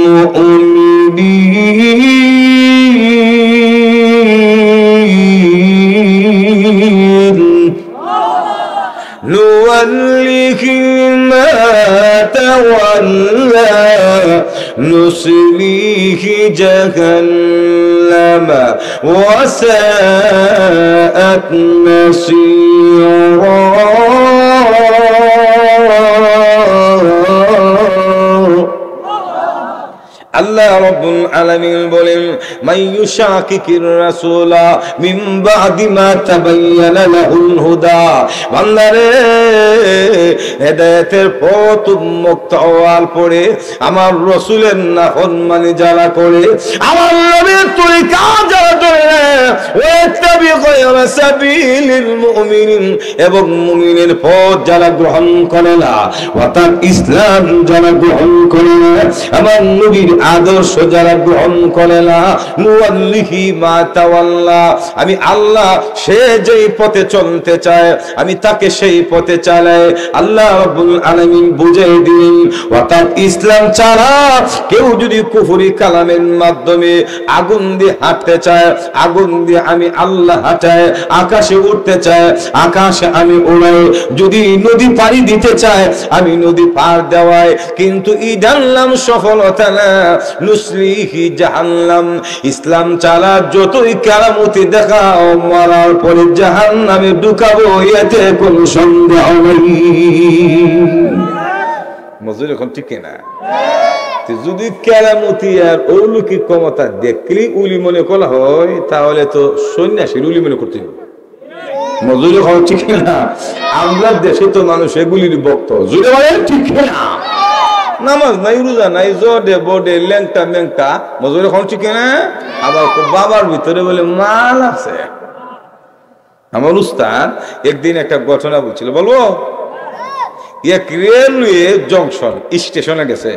الْمُؤْمِنِينَ نُوَلِّهِ مَا تَوَلَّى نُصْلِيهِ جَهَنَّمَ وَسَاءَتْ مَصِيرًا। আল্লাহ রাব্বুল আলামিন বলেন, মাইয়ুশাকিকির রাসূলা মিন বাদি মা তাবায়্যানা লাহুল হুদা। বান্দারে, হেদায়েতের পথ উন্মুক্ত হওয়ার পরে আমার রাসূলের নাফরমানি যারা করে, আমার নবীর তরিকা যারা ধরে, ওয়াত্তাবি গায়রা সাবিলিল মুমিনিন, এবং মুমিনের পথ যারা গ্রহণ করে না, অর্থাৎ ইসলাম যারা গ্রহণ করে না, আমার নবীর আদর্শ যারা গ্রহণ করে না, নুওয়াল্লিহি মা তাওয়াল্লা, আমি আল্লাহ সে যেই পথে চলতে চায় আমি তাকে সেই পথে চালাই। আল্লাহ রাব্বুল আলামিন বুঝিয়ে দিলেন, অর্থাৎ ইসলাম ছাড়া কেউ যদি কুফরি কালামের মাধ্যমে আগুন দিয়ে হাঁটতে চায়, আগুন দিয়ে আমি আল্লাহ হাঁটাই, আকাশে উঠতে চায় আকাশে আমি উড়াই, যদি নদী পাড়ি দিতে চায় আমি নদী পার দেওয়াই, কিন্তু ই জানলাম সফলতা না, নুসলিহি জাহান্নাম। ইসলাম ছাড়া যতই কেরামতি দেখাও, মরার পরে জাহান্নামে ঢুকাবো, এতে কোনো সন্দেহ নেই। মজুর এখন ঠিক না? যদি কেরামতি আর অলৌকিক ক্ষমতা দেখলি উলি মনে করা হয়, তাহলে তো সন্ন্যাসীর উলি মনে করতে হবে। মজুর এখন ঠিক না? আমরা দেশে তো মানুষ এগুলির ভক্ত, জুড়ে বলে ঠিক না? নামাজ নাই, রোজা নাই, জডে বডে ল্যাংটা ম্যাংটা, মজুর এখন ঠিক না? আবার বাবার ভিতরে বলে মাল আছে। আমার উস্তাদ একদিন একটা ঘটনা বলছিল, বলবো? এক রেলওয়ে জংশন স্টেশনে গেছে,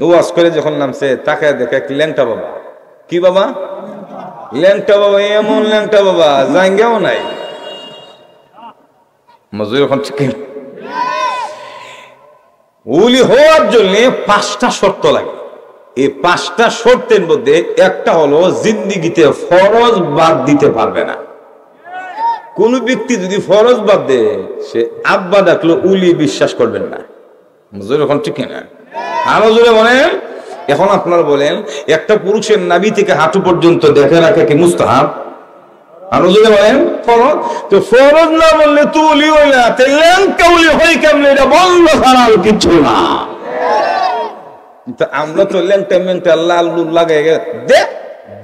ওয়াজ করে যখন নামছে তাকে দেখে এক ল্যাংটা বাবা। কি বাবা? ল্যাংটা বাবা। এমন ল্যাংটা বাবা জাঙ্গেও নাই। মজুর এখন ঠিক না? ওলি হওয়ার জন্য 5টা শর্ত লাগে। এই 5টা শর্তের মধ্যে একটা হলো জিন্দিগিতে ফরজ বাদ দিতে পারবে না। কোন ব্যক্তি যদি ফরজ বাদ দেয়, সে আব্বা ডাকলো উলি বিশ্বাস করবেন না। এখন ঠিক না? আরো জোরে বলেন। এখন আপনারা বলেন, একটা পুরুষের নাভি থেকে হাঁটু পর্যন্ত দেখে রাখা কি মুস্তাহাব? আরো জোরে বলেন। ফরজ। তো ফরজ না বললে তো ওলি হই না, তাহলে ল্যাংটা হই কেমনে? এটা বন্ধ ছাড়া আর কিছু না। আমরা তো ল্যাংটা ম্যাংটা লাল লুল লাগাই দে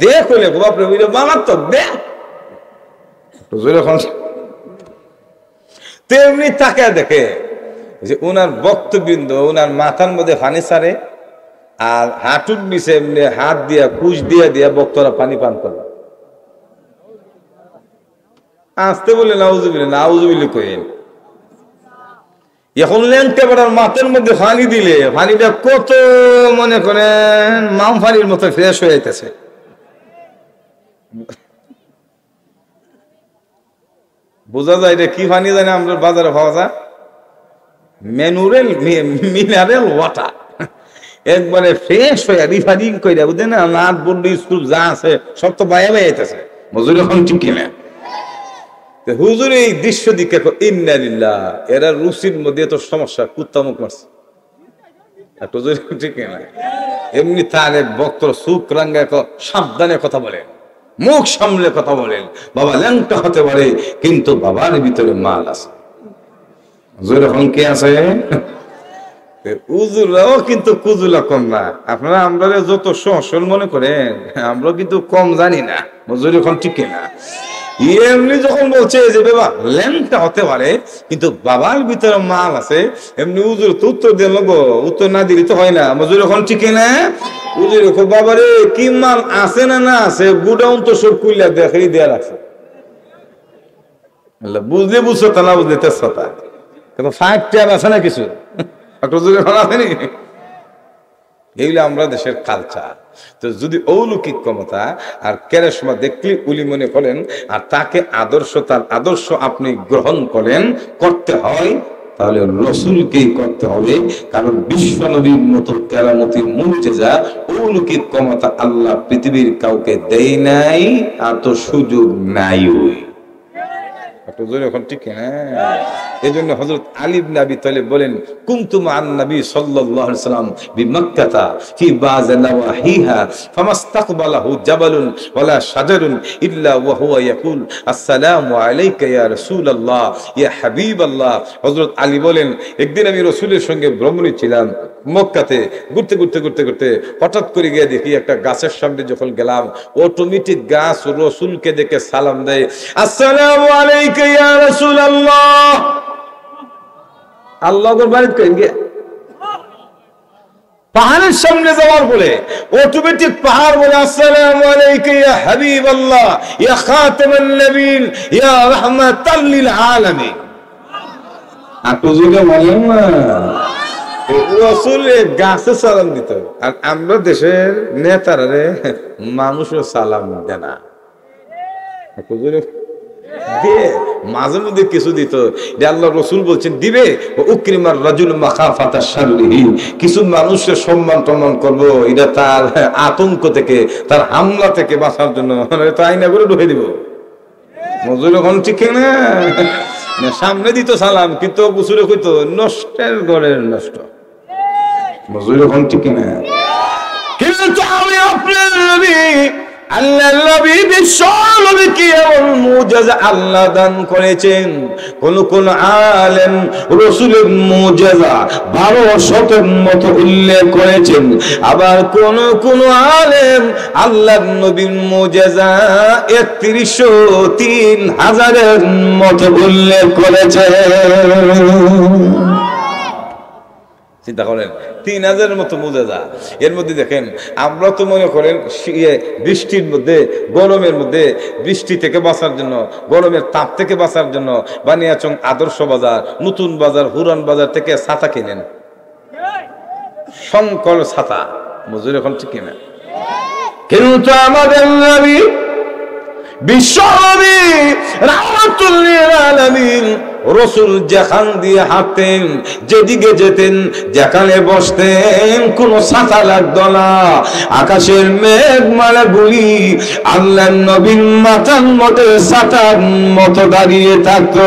দে কইলে বাপরে ওইটা বানাতো দে। তেমনি তাকে দেখে যে ওনার বক্তবৃন্দ ওনার মাথার মধ্যে পানি ছাড়ে, আর হাঁটুর নিচে এমনি হাত দিয়া কুচ দিয়া দিয়া বক্তরা পানি পান করে। আসতে বলে নাউজুবিল্লাহ, নাউজুবিল্লাহ কইেন। এখন ল্যাংটা বেড়ার মাথার মধ্যে পানি দিলে পানিটা কত মনে করেন মাম পানির মতো ফ্রেশ হয়ে যাইতেছে। বোঝা যায় এটা কি পানি জানে আমরা বাজারে পাওয়া যায়? মিনারেল ওয়াটার, একবারে ফ্রেশ হয়ে রিফারিং করে বুঝলেন না, নাট বন্ডি স্কুল যা আছে সব তো বাইরে যাইতেছে। হুজুর এখন ঠিক কিনা? হুজুর এই দৃশ্য দিকে ইন্না লিল্লাহ, এরা রুচির মধ্যে তো সমস্যা, কুত্তা মুখ মারছে। ঠিক কিনা? এমনি তার এক বক্তর সুখ রাঙ্গা সাবধানে কথা বলেন, মুখ সামলে কথা বলেন। বাবা ল্যাংটা হতে পারে কিন্তু বাবার ভিতরে মাল আছে। হুজুর এখন কে আছে? হুজুররাও কিন্তু কুজুলা কম না। আপনারা আমরা যত সহসল মনে করেন, আমরা কিন্তু কম জানি না। হুজুর এখন ঠিক না? এমনি যখন বলছে যে বাবা ল্যাংটা হতে পারে কিন্তু বাবার ভিতরে মাল আছে, এমনি হুজুর তো উত্তর দিয়ে লাগবো, উত্তর না দিলে তো হয় না। হুজুর এখন ঠিক না? হুজুর বাবারে কি মাল আছে না না আছে, গুডাউন তো সব কুইলা দেখাই দেয়া রাখছে। বুঝলে বুঝছো তা না বুঝলে তেসা কিন্তু 5 টায়ার আছে না কিছু আসেনি। এইগুলো আমরা দেশের কালচার। তো যদি অলৌকিক ক্ষমতা আর ক্যারেশমা দেখলে উলি মনে করেন আর তাকে আদর্শ, তার আদর্শ আপনি গ্রহণ করেন, করতে হয়, তাহলে রসুলকেই করতে হবে। কারণ বিশ্ব নবীর মতো কেরামতির মুজিজা অলৌকিক ক্ষমতা আল্লাহ পৃথিবীর কাউকে দেয় নাই, আর তো সুযোগ নাই। এখন ঠিক না? এই জন্য হযরত আলী ইবনে আবি তালিব বলেন, কুনতু মা'আন নবী সাল্লাল্লাহু আলাইহি ওয়াসাল্লাম বিমাক্কাতা ফি বায নাওয়াহিহা ফামাস্তাকবালাহু জাবালুন ওয়ালা শাজারুন ইল্লা ওয়া হুয়া ইয়াকুল আসসালামু আলাইকা ইয়া রাসূলুল্লাহ ইয়া হাবিবাল্লাহ। হযরত আলী বলেন, একদিন আমি রাসূলের সঙ্গে ভ্রমণে ছিলাম মক্কাতে, ঘুরতে ঘুরতে ঘুরতে ঘুরতে হঠাৎ করে গিয়ে দেখি একটা গাছের সামনে যখন গেলাম, অটোমেটিক গাছ রাসূলকে দেখে সালাম দেয়, আসসালামু আলাইকা ইয়া রাসূলুল্লাহ। আল্লাহর বাড়িতে কইন গে পাহাড়ের সামনে যাওয়ার বলে অটোমেটিক পাহাড় বলে আসসালামু আলাইকা ইয়া হাবিবাল্লাহ ইয়া খাতামান নবিয়্যিন ইয়া রাহমাতাল লিল আলামিন। আপনি যদি বলেন না রাসূল গাছে সালাম দিত, আর আমরা দেশের নেতারা রে মানুষও সালাম দেয় না। মাঝে মধ্যে কিছু দিত, আল্লাহ রসুল বলছেন দিবে, উকরিমার রাজুল মাখাফাতা শাররিহি, কিছু মানুষের সম্মান টম্মান করবো, এটা তার আতঙ্ক থেকে, তার হামলা থেকে বাঁচার জন্য তো আইনা করে ঢুকে দিব। মজুর এখন ঠিক না? সামনে দিত সালাম কিন্তু বুসুরে কইতো নষ্টের ঘরের নষ্ট। মজুর এখন ঠিক না? কিন্তু আমি আপনার নবী আল্লাহ নবী বিশ্ব নবীকে এমন মুজিজা আল্লাহ দান করেছেন, কোন কোন আলেম রাসূলের মুজিজা 1200 মতো উল্লেখ করেছেন, আবার কোন কোন আলেম আল্লাহর নবীর মুজিজা 313000 মতো উল্লেখ করেছেন। চিন্তা করেন 3000 মতো মুজিজা। এর মধ্যে দেখেন আমরা তো মনে করেন বৃষ্টির মধ্যে, গরমের মধ্যে, বৃষ্টি থেকে বাঁচার জন্য, গরমের তাপ থেকে বাঁচার জন্য বানিয়াচং আদর্শ বাজার, নতুন বাজার, পুরান বাজার থেকে ছাতা কিনেন, সংকল ছাতা। মজুর এখন ঠিক কিনা? কিন্তু আমাদের নবী বিশ্ব নবী রাহমাতুল লিল আলামিন রসুল যেখান দিয়ে হাঁটতেন, যেদিকে যেতেন, যেখানে বসতেন, কোন ছাতা লাগতো না। আকাশের মেঘমালা গুলি আল্লাহর নবীর মাথার মধ্যে ছাতার মতো দাঁড়িয়ে থাকতো।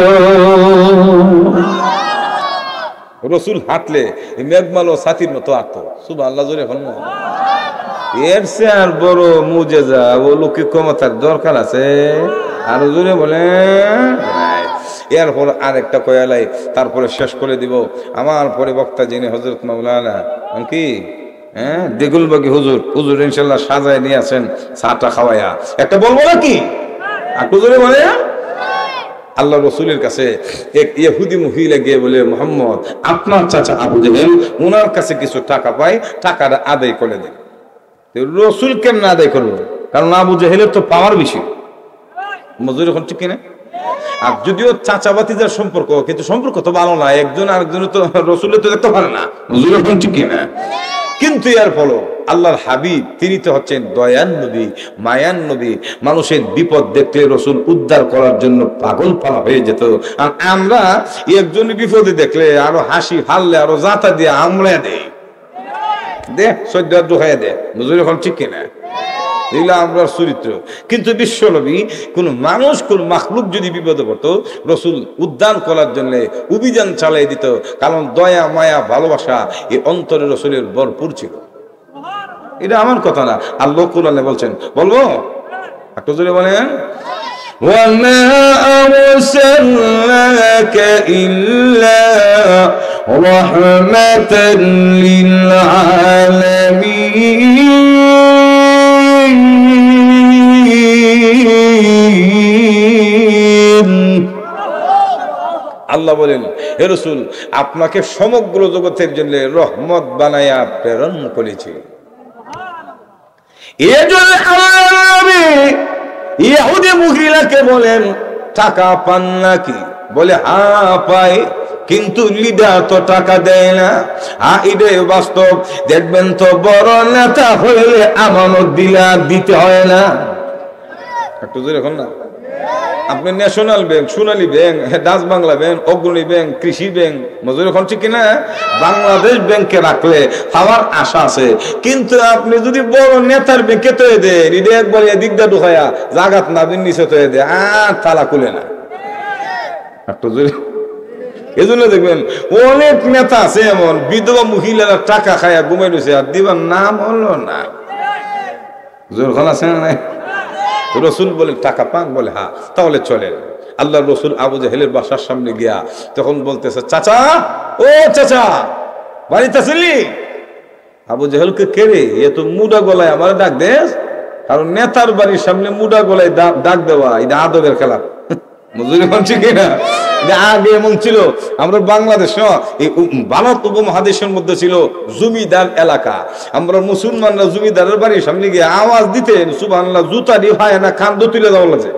রসুল হাঁটলে মেঘমালো ছাতির মতো আঁকতো, সুবহানাল্লাহ জোরে এখন না। এর সে আর বড় মুজেজা ও লোকে ক্ষমতার দরকার আছে? আরো জোরে বলে। এরপর আরেকটা কয়ালাই, তারপরে শেষ করে দিব। আমার পরে বক্তা যিনি হযরত মাওলানা কি দেগুলবাগি হুজুর, হুজুর ইনশাল্লাহ সাজায় নিয়ে আসেন চাটা খাওয়াইয়া। একটা বলবো নাকি? একটু জোরে বলে। আল্লাহ রসুলের কাছে এক ইহুদি মহিলা গিয়ে বলে, মোহাম্মদ আপনার চাচা আবু জেহেল ওনার কাছে কিছু টাকা পায়, টাকাটা আদায় করে দেন। রসুল কেন আদায় করবো? কারণ আবু জেহেলের তো পাওয়ার বেশি। মজুর এখন ঠিক কিনা? আর যদিও চাচা ভাতিজার সম্পর্ক, কিন্তু সম্পর্ক তো ভালো না, একজন আরেকজনের তো রসুলের তো দেখতে পারে না। মজুর এখন ঠিক কিনা? কিন্তু এর ফলে আল্লাহর হাবিব তিনি তো হচ্ছেন দয়ান নবী, মায়ান নবী। মানুষের বিপদ দেখলে রসুল উদ্ধার করার জন্য পাগল পালা হয়ে যেত। আর আমরা একজনের বিপদে দেখলে আরো হাসি হারলে আরো জাতা দিয়ে আমরা দেই, দে সদ্য দোহাই দে। বুঝলি এখন ঠিক কিনা? এগুলো আমরা চরিত্র। কিন্তু বিশ্ব নবী কোন মানুষ, কোন মাখলুক যদি বিপদে পড়তো, রসুল উদ্ধার করার জন্য অভিযান চালাই দিত। কারণ দয়া মায়া ভালোবাসা এই অন্তরে রসুলের ভরপুর ছিল। এটা আমার কথা না, আল্লাহ কোরআনে বলছেন। বলবো একটু জোরে বলেন। وَمَا أَرْسَلْنَاكَ إِلَّا رَحْمَةً لِلْعَالَمِينَ। আল্লাহ বলেন, হে রাসূল আপনাকে সমগ্র জগতের জন্য রহমত বানায়া প্রেরণ করেছি। এজন্য আল্লাহ ইহুদি মহিলাকে বলেন, টাকা পান নাকি? বলে হ্যাঁ পাই, কিন্তু লিডার তো টাকা দেয় না। এটাই বাস্তব। দেখবেন তো বড় নেতা হইলে আমানত দিতে হয় না। একটু জোরে এখন না। আপনি ন্যাশনাল ব্যাংক, সোনালী ব্যাংক, ডাচ বাংলা ব্যাংক, অগ্রণী ব্যাংক, কৃষি ব্যাংক, মজুর এখন ঠিক কিনা, বাংলাদেশ ব্যাংকে রাখলে খাওয়ার আশা আছে। কিন্তু আপনি যদি বড় নেতার ব্যাংকে তৈরি দেন, এটা একবার এদিকটা ঢুকাইয়া জাগাত না দিন নিচে তৈরি দেয়, আর তালা খুলে না। একটু জোরে। এই জন্য দেখবেন অনেক নেতা আছে এমন, বিধবা মহিলারা টাকা খায়া ঘুমাই রয়েছে, আর দিবার নাম হলো না। জোর খান আছে না? রসুল বলে টাকা পান? বলে হ্যাঁ। তাহলে চলেন। আল্লাহ রসুল আবু জেহেলের বাসার সামনে গিয়া তখন বলতেছে, চাচা, ও চাচা, বাড়িতে আসলি? আবু জেহেলকে কেড়ে এ তো মুডা গলায় আমার ডাক দেশ। কারণ নেতার বাড়ির সামনে মুডা গলায় ডাক দেওয়া এটা আদবের খেলা। মজুরি মানছি কিনা? আগে এমন ছিল, আমরা বাংলাদেশ এই ভারত উপমহাদেশের মধ্যে ছিল জমিদার এলাকা। আমরা মুসলমানরা জমিদারের বাড়ির সামনে গিয়ে আওয়াজ দিতেন, সুবহানাল্লাহ, জুতা দিয়ে হয় না, কান তুলে দেওয়া লাগে।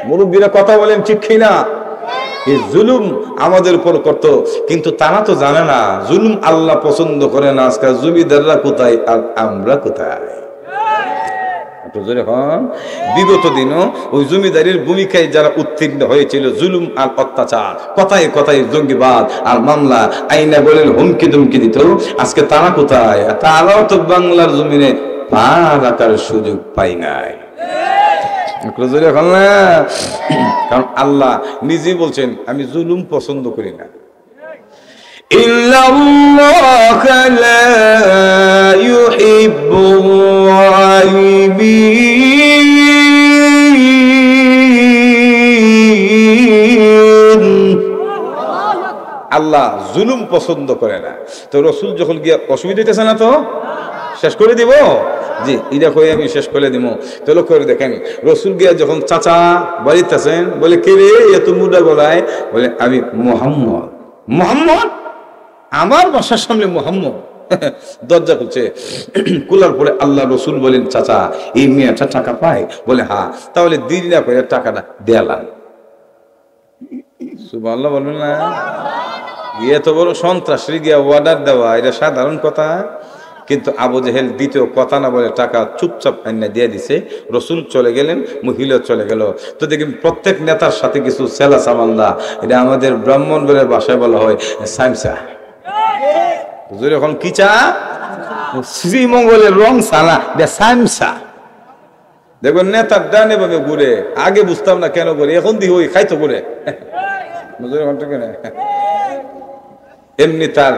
মুরব্বীরা কথা বলেন ঠিক কিনা? এই জুলুম আমাদের উপর করতো, কিন্তু তারা তো জানে না জুলুম আল্লাহ পছন্দ করে না। আজকাল জমিদাররা কোথায় আর আমরা কোথায়? বিগত দিনও ওই জমিদারির ভূমিকায় যারা উত্তীর্ণ হয়েছিল, জুলুম আর অত্যাচার, কথায় কথায় জঙ্গিবাদ আর মামলা আইনা বলে হুমকি দুমকি দিত, আজকে তারা কোথায়? তারাও তো বাংলার জমিনে পা রাখার সুযোগ পাই নাই। কারণ আল্লাহ নিজে বলছেন, আমি জুলুম পছন্দ করি না। ইল্লাল্লাহু লা ইউহিব্বুল যালিমিন। আল্লাহ জুলুম পছন্দ করে না। তো রসুল যখন গিয়া অসুবিধা হইতেছে না, তো শেষ করে দিব জি, এটা কই আমি শেষ করে দিব। তো লক্ষ্য করে দেখেন, রসুল গিয়া যখন চাচা বাড়িতে আছেন, বলে কে রে এত মুডা গলায়? বলে আমি মুহাম্মদ। মুহাম্মদ? আমার বাসার সামনে মুহাম্মদ? দরজা খুলছে, খোলার পরে আল্লাহ রসুল বলেন, চাচা এই মেয়েটা টাকা পায়? বলে হ্যাঁ। তাহলে দেরি না করে টাকাটা দেয়ালাম। সুবহানাল্লাহ বলবেন না? এত বড় সন্ত্রাসী গিয়া অর্ডার দেওয়া এটা সাধারণ কথা? কিন্তু আবু জেহেল দ্বিতীয় কথা না বলে টাকা চুপচাপ আইনা দিয়ে দিছে। রসুল চলে গেলেন, মহিলা চলে গেল। তো দেখেন প্রত্যেক নেতার সাথে কিছু সেলা সামান্দা, এটা আমাদের ব্রাহ্মণবাড়ির ভাষায় বলা হয় সাইমসা। এখন কি চা? শ্রীমঙ্গলের রং সালা, সাইমসা। দেখবেন নেতার ডানে ভাবে ঘুরে, আগে বুঝতাম না কেন করে, এখন দিয়ে ওই খাইতো করে। এমনি তার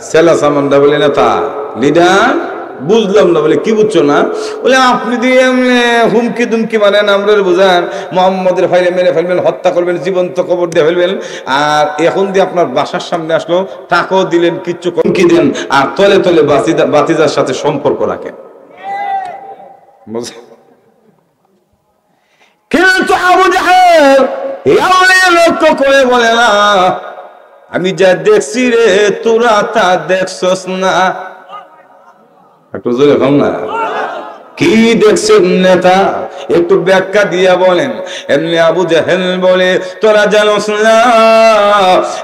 সেলা সামানটা বলে না তা লিডার বুঝলাম না, বলে কি বুঝছো না? বলে আপনি দিয়ে এমনি হুমকি দুমকি মানেন, আমরা বুঝান মোহাম্মদের ফাইলে মেরে ফেলবেন, হত্যা করবেন, জীবন্ত কবর দিয়ে ফেলবেন, আর এখন দিয়ে আপনার বাসার সামনে আসলো, টাকাও দিলেন, কিচ্ছু হুমকি দেন, আর তলে তলে বাতিজার সাথে সম্পর্ক রাখেন। কিন্তু আবু জাহেল লক্ষ্য করে বলে না, আমি যা দেখছি রে তোরা তা দেখছস না। একটু জোরে বল না, কি দেখছেন নেতা? একটু ব্যাখ্যা দিয়া বলেন। এমনি আবু জাহেল বলে, তোরা জানোস না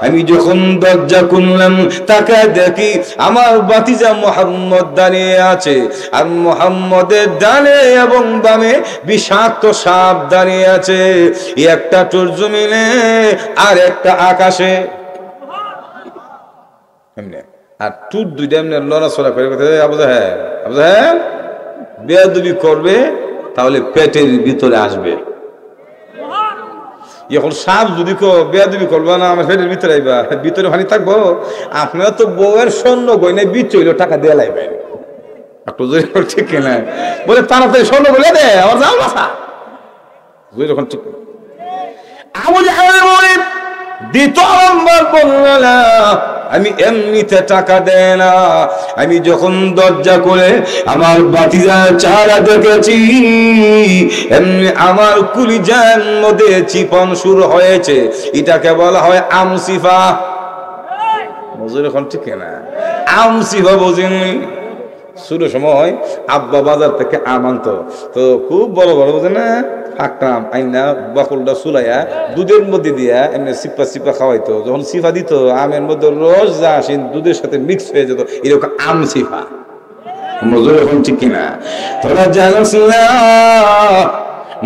আমি যখন দরজা খুললাম তাকায় দেখি আমার ভাতিজা মুহাম্মদ দাঁড়িয়ে আছে, আর মুহাম্মদের ডানে এবং বামে বিষাক্ত সাপ দাঁড়িয়ে আছে, একটা তোর জমিনে আর একটা আকাশে। এমনি আর টুট দুইটা এমনি লড়াচড়া করে আবু জাহেল বেয়াদবি করবে তাহলে পেটের ভিতরে আসবে। এখন সাপ যদি বেয়াদবি করবা না, আমার পেটের ভিতরে আইবা, ভিতরে ভানি থাকবো। আপনারা তো বউয়ের স্বর্ণ গয়না বিচ হইল টাকা দিয়ে লাইবেন, একটু ঠিক কিনা? বলে তাড়াতাড়ি স্বর্ণ বলে দে আমার যাও বাসা, যখন ঠিক। আবু জাহেল বলে দ্বিতীয় নম্বর বলল না, আমি এমনিতে টাকা দেয় না, আমি যখন দরজা করে আমার ভাতিজার চেহারা দেখেছি, এমনি আমার কলিজার মধ্যে চিপন শুরু হয়েছে। এটাকে বলা হয় আমসিফা। বুঝুন এখন ঠিক না? আমসিফা বুঝিনি? শুরু সময় আব্বা বাজার থেকে আম আনতো, তো খুব বড় বড় বুঝে না ফাঁকতাম আইনা বাকুলটা চুলাইয়া দুধের মধ্যে দিয়া এমনি সিপা সিপা খাওয়াইতো। যখন সিফা দিত আমের মধ্যে রস যা আসে দুধের সাথে মিক্স হয়ে যেত, এরকম আম সিফা। মজুর এখন ঠিক কিনা? তোরা জানোস না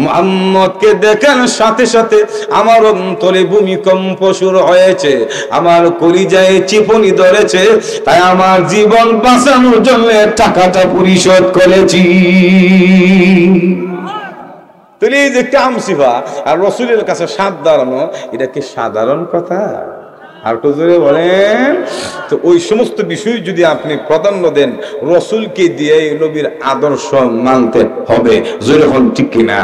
মুহাম্মদকে দেখার সাথে সাথে আমার অন্তরে ভূমিকম্প শুরু হয়েছে, আমার কলিজায় চিপনি ধরেছে, তাই আমার জীবন বাঁচানোর জন্য টাকাটা পরিশোধ করেছি। তাহলে এই যে একটা আমসিফা আর রসুলের কাছে সাত দাঁড়ানো, এটা কি সাধারণ কথা? আর তো জোরে বলেন। তো ওই সমস্ত বিষয় যদি আপনি প্রাধান্য দেন, রসুলকে দিয়ে নবীর আদর্শ মানতে হবে। জোরে হন ঠিক কিনা?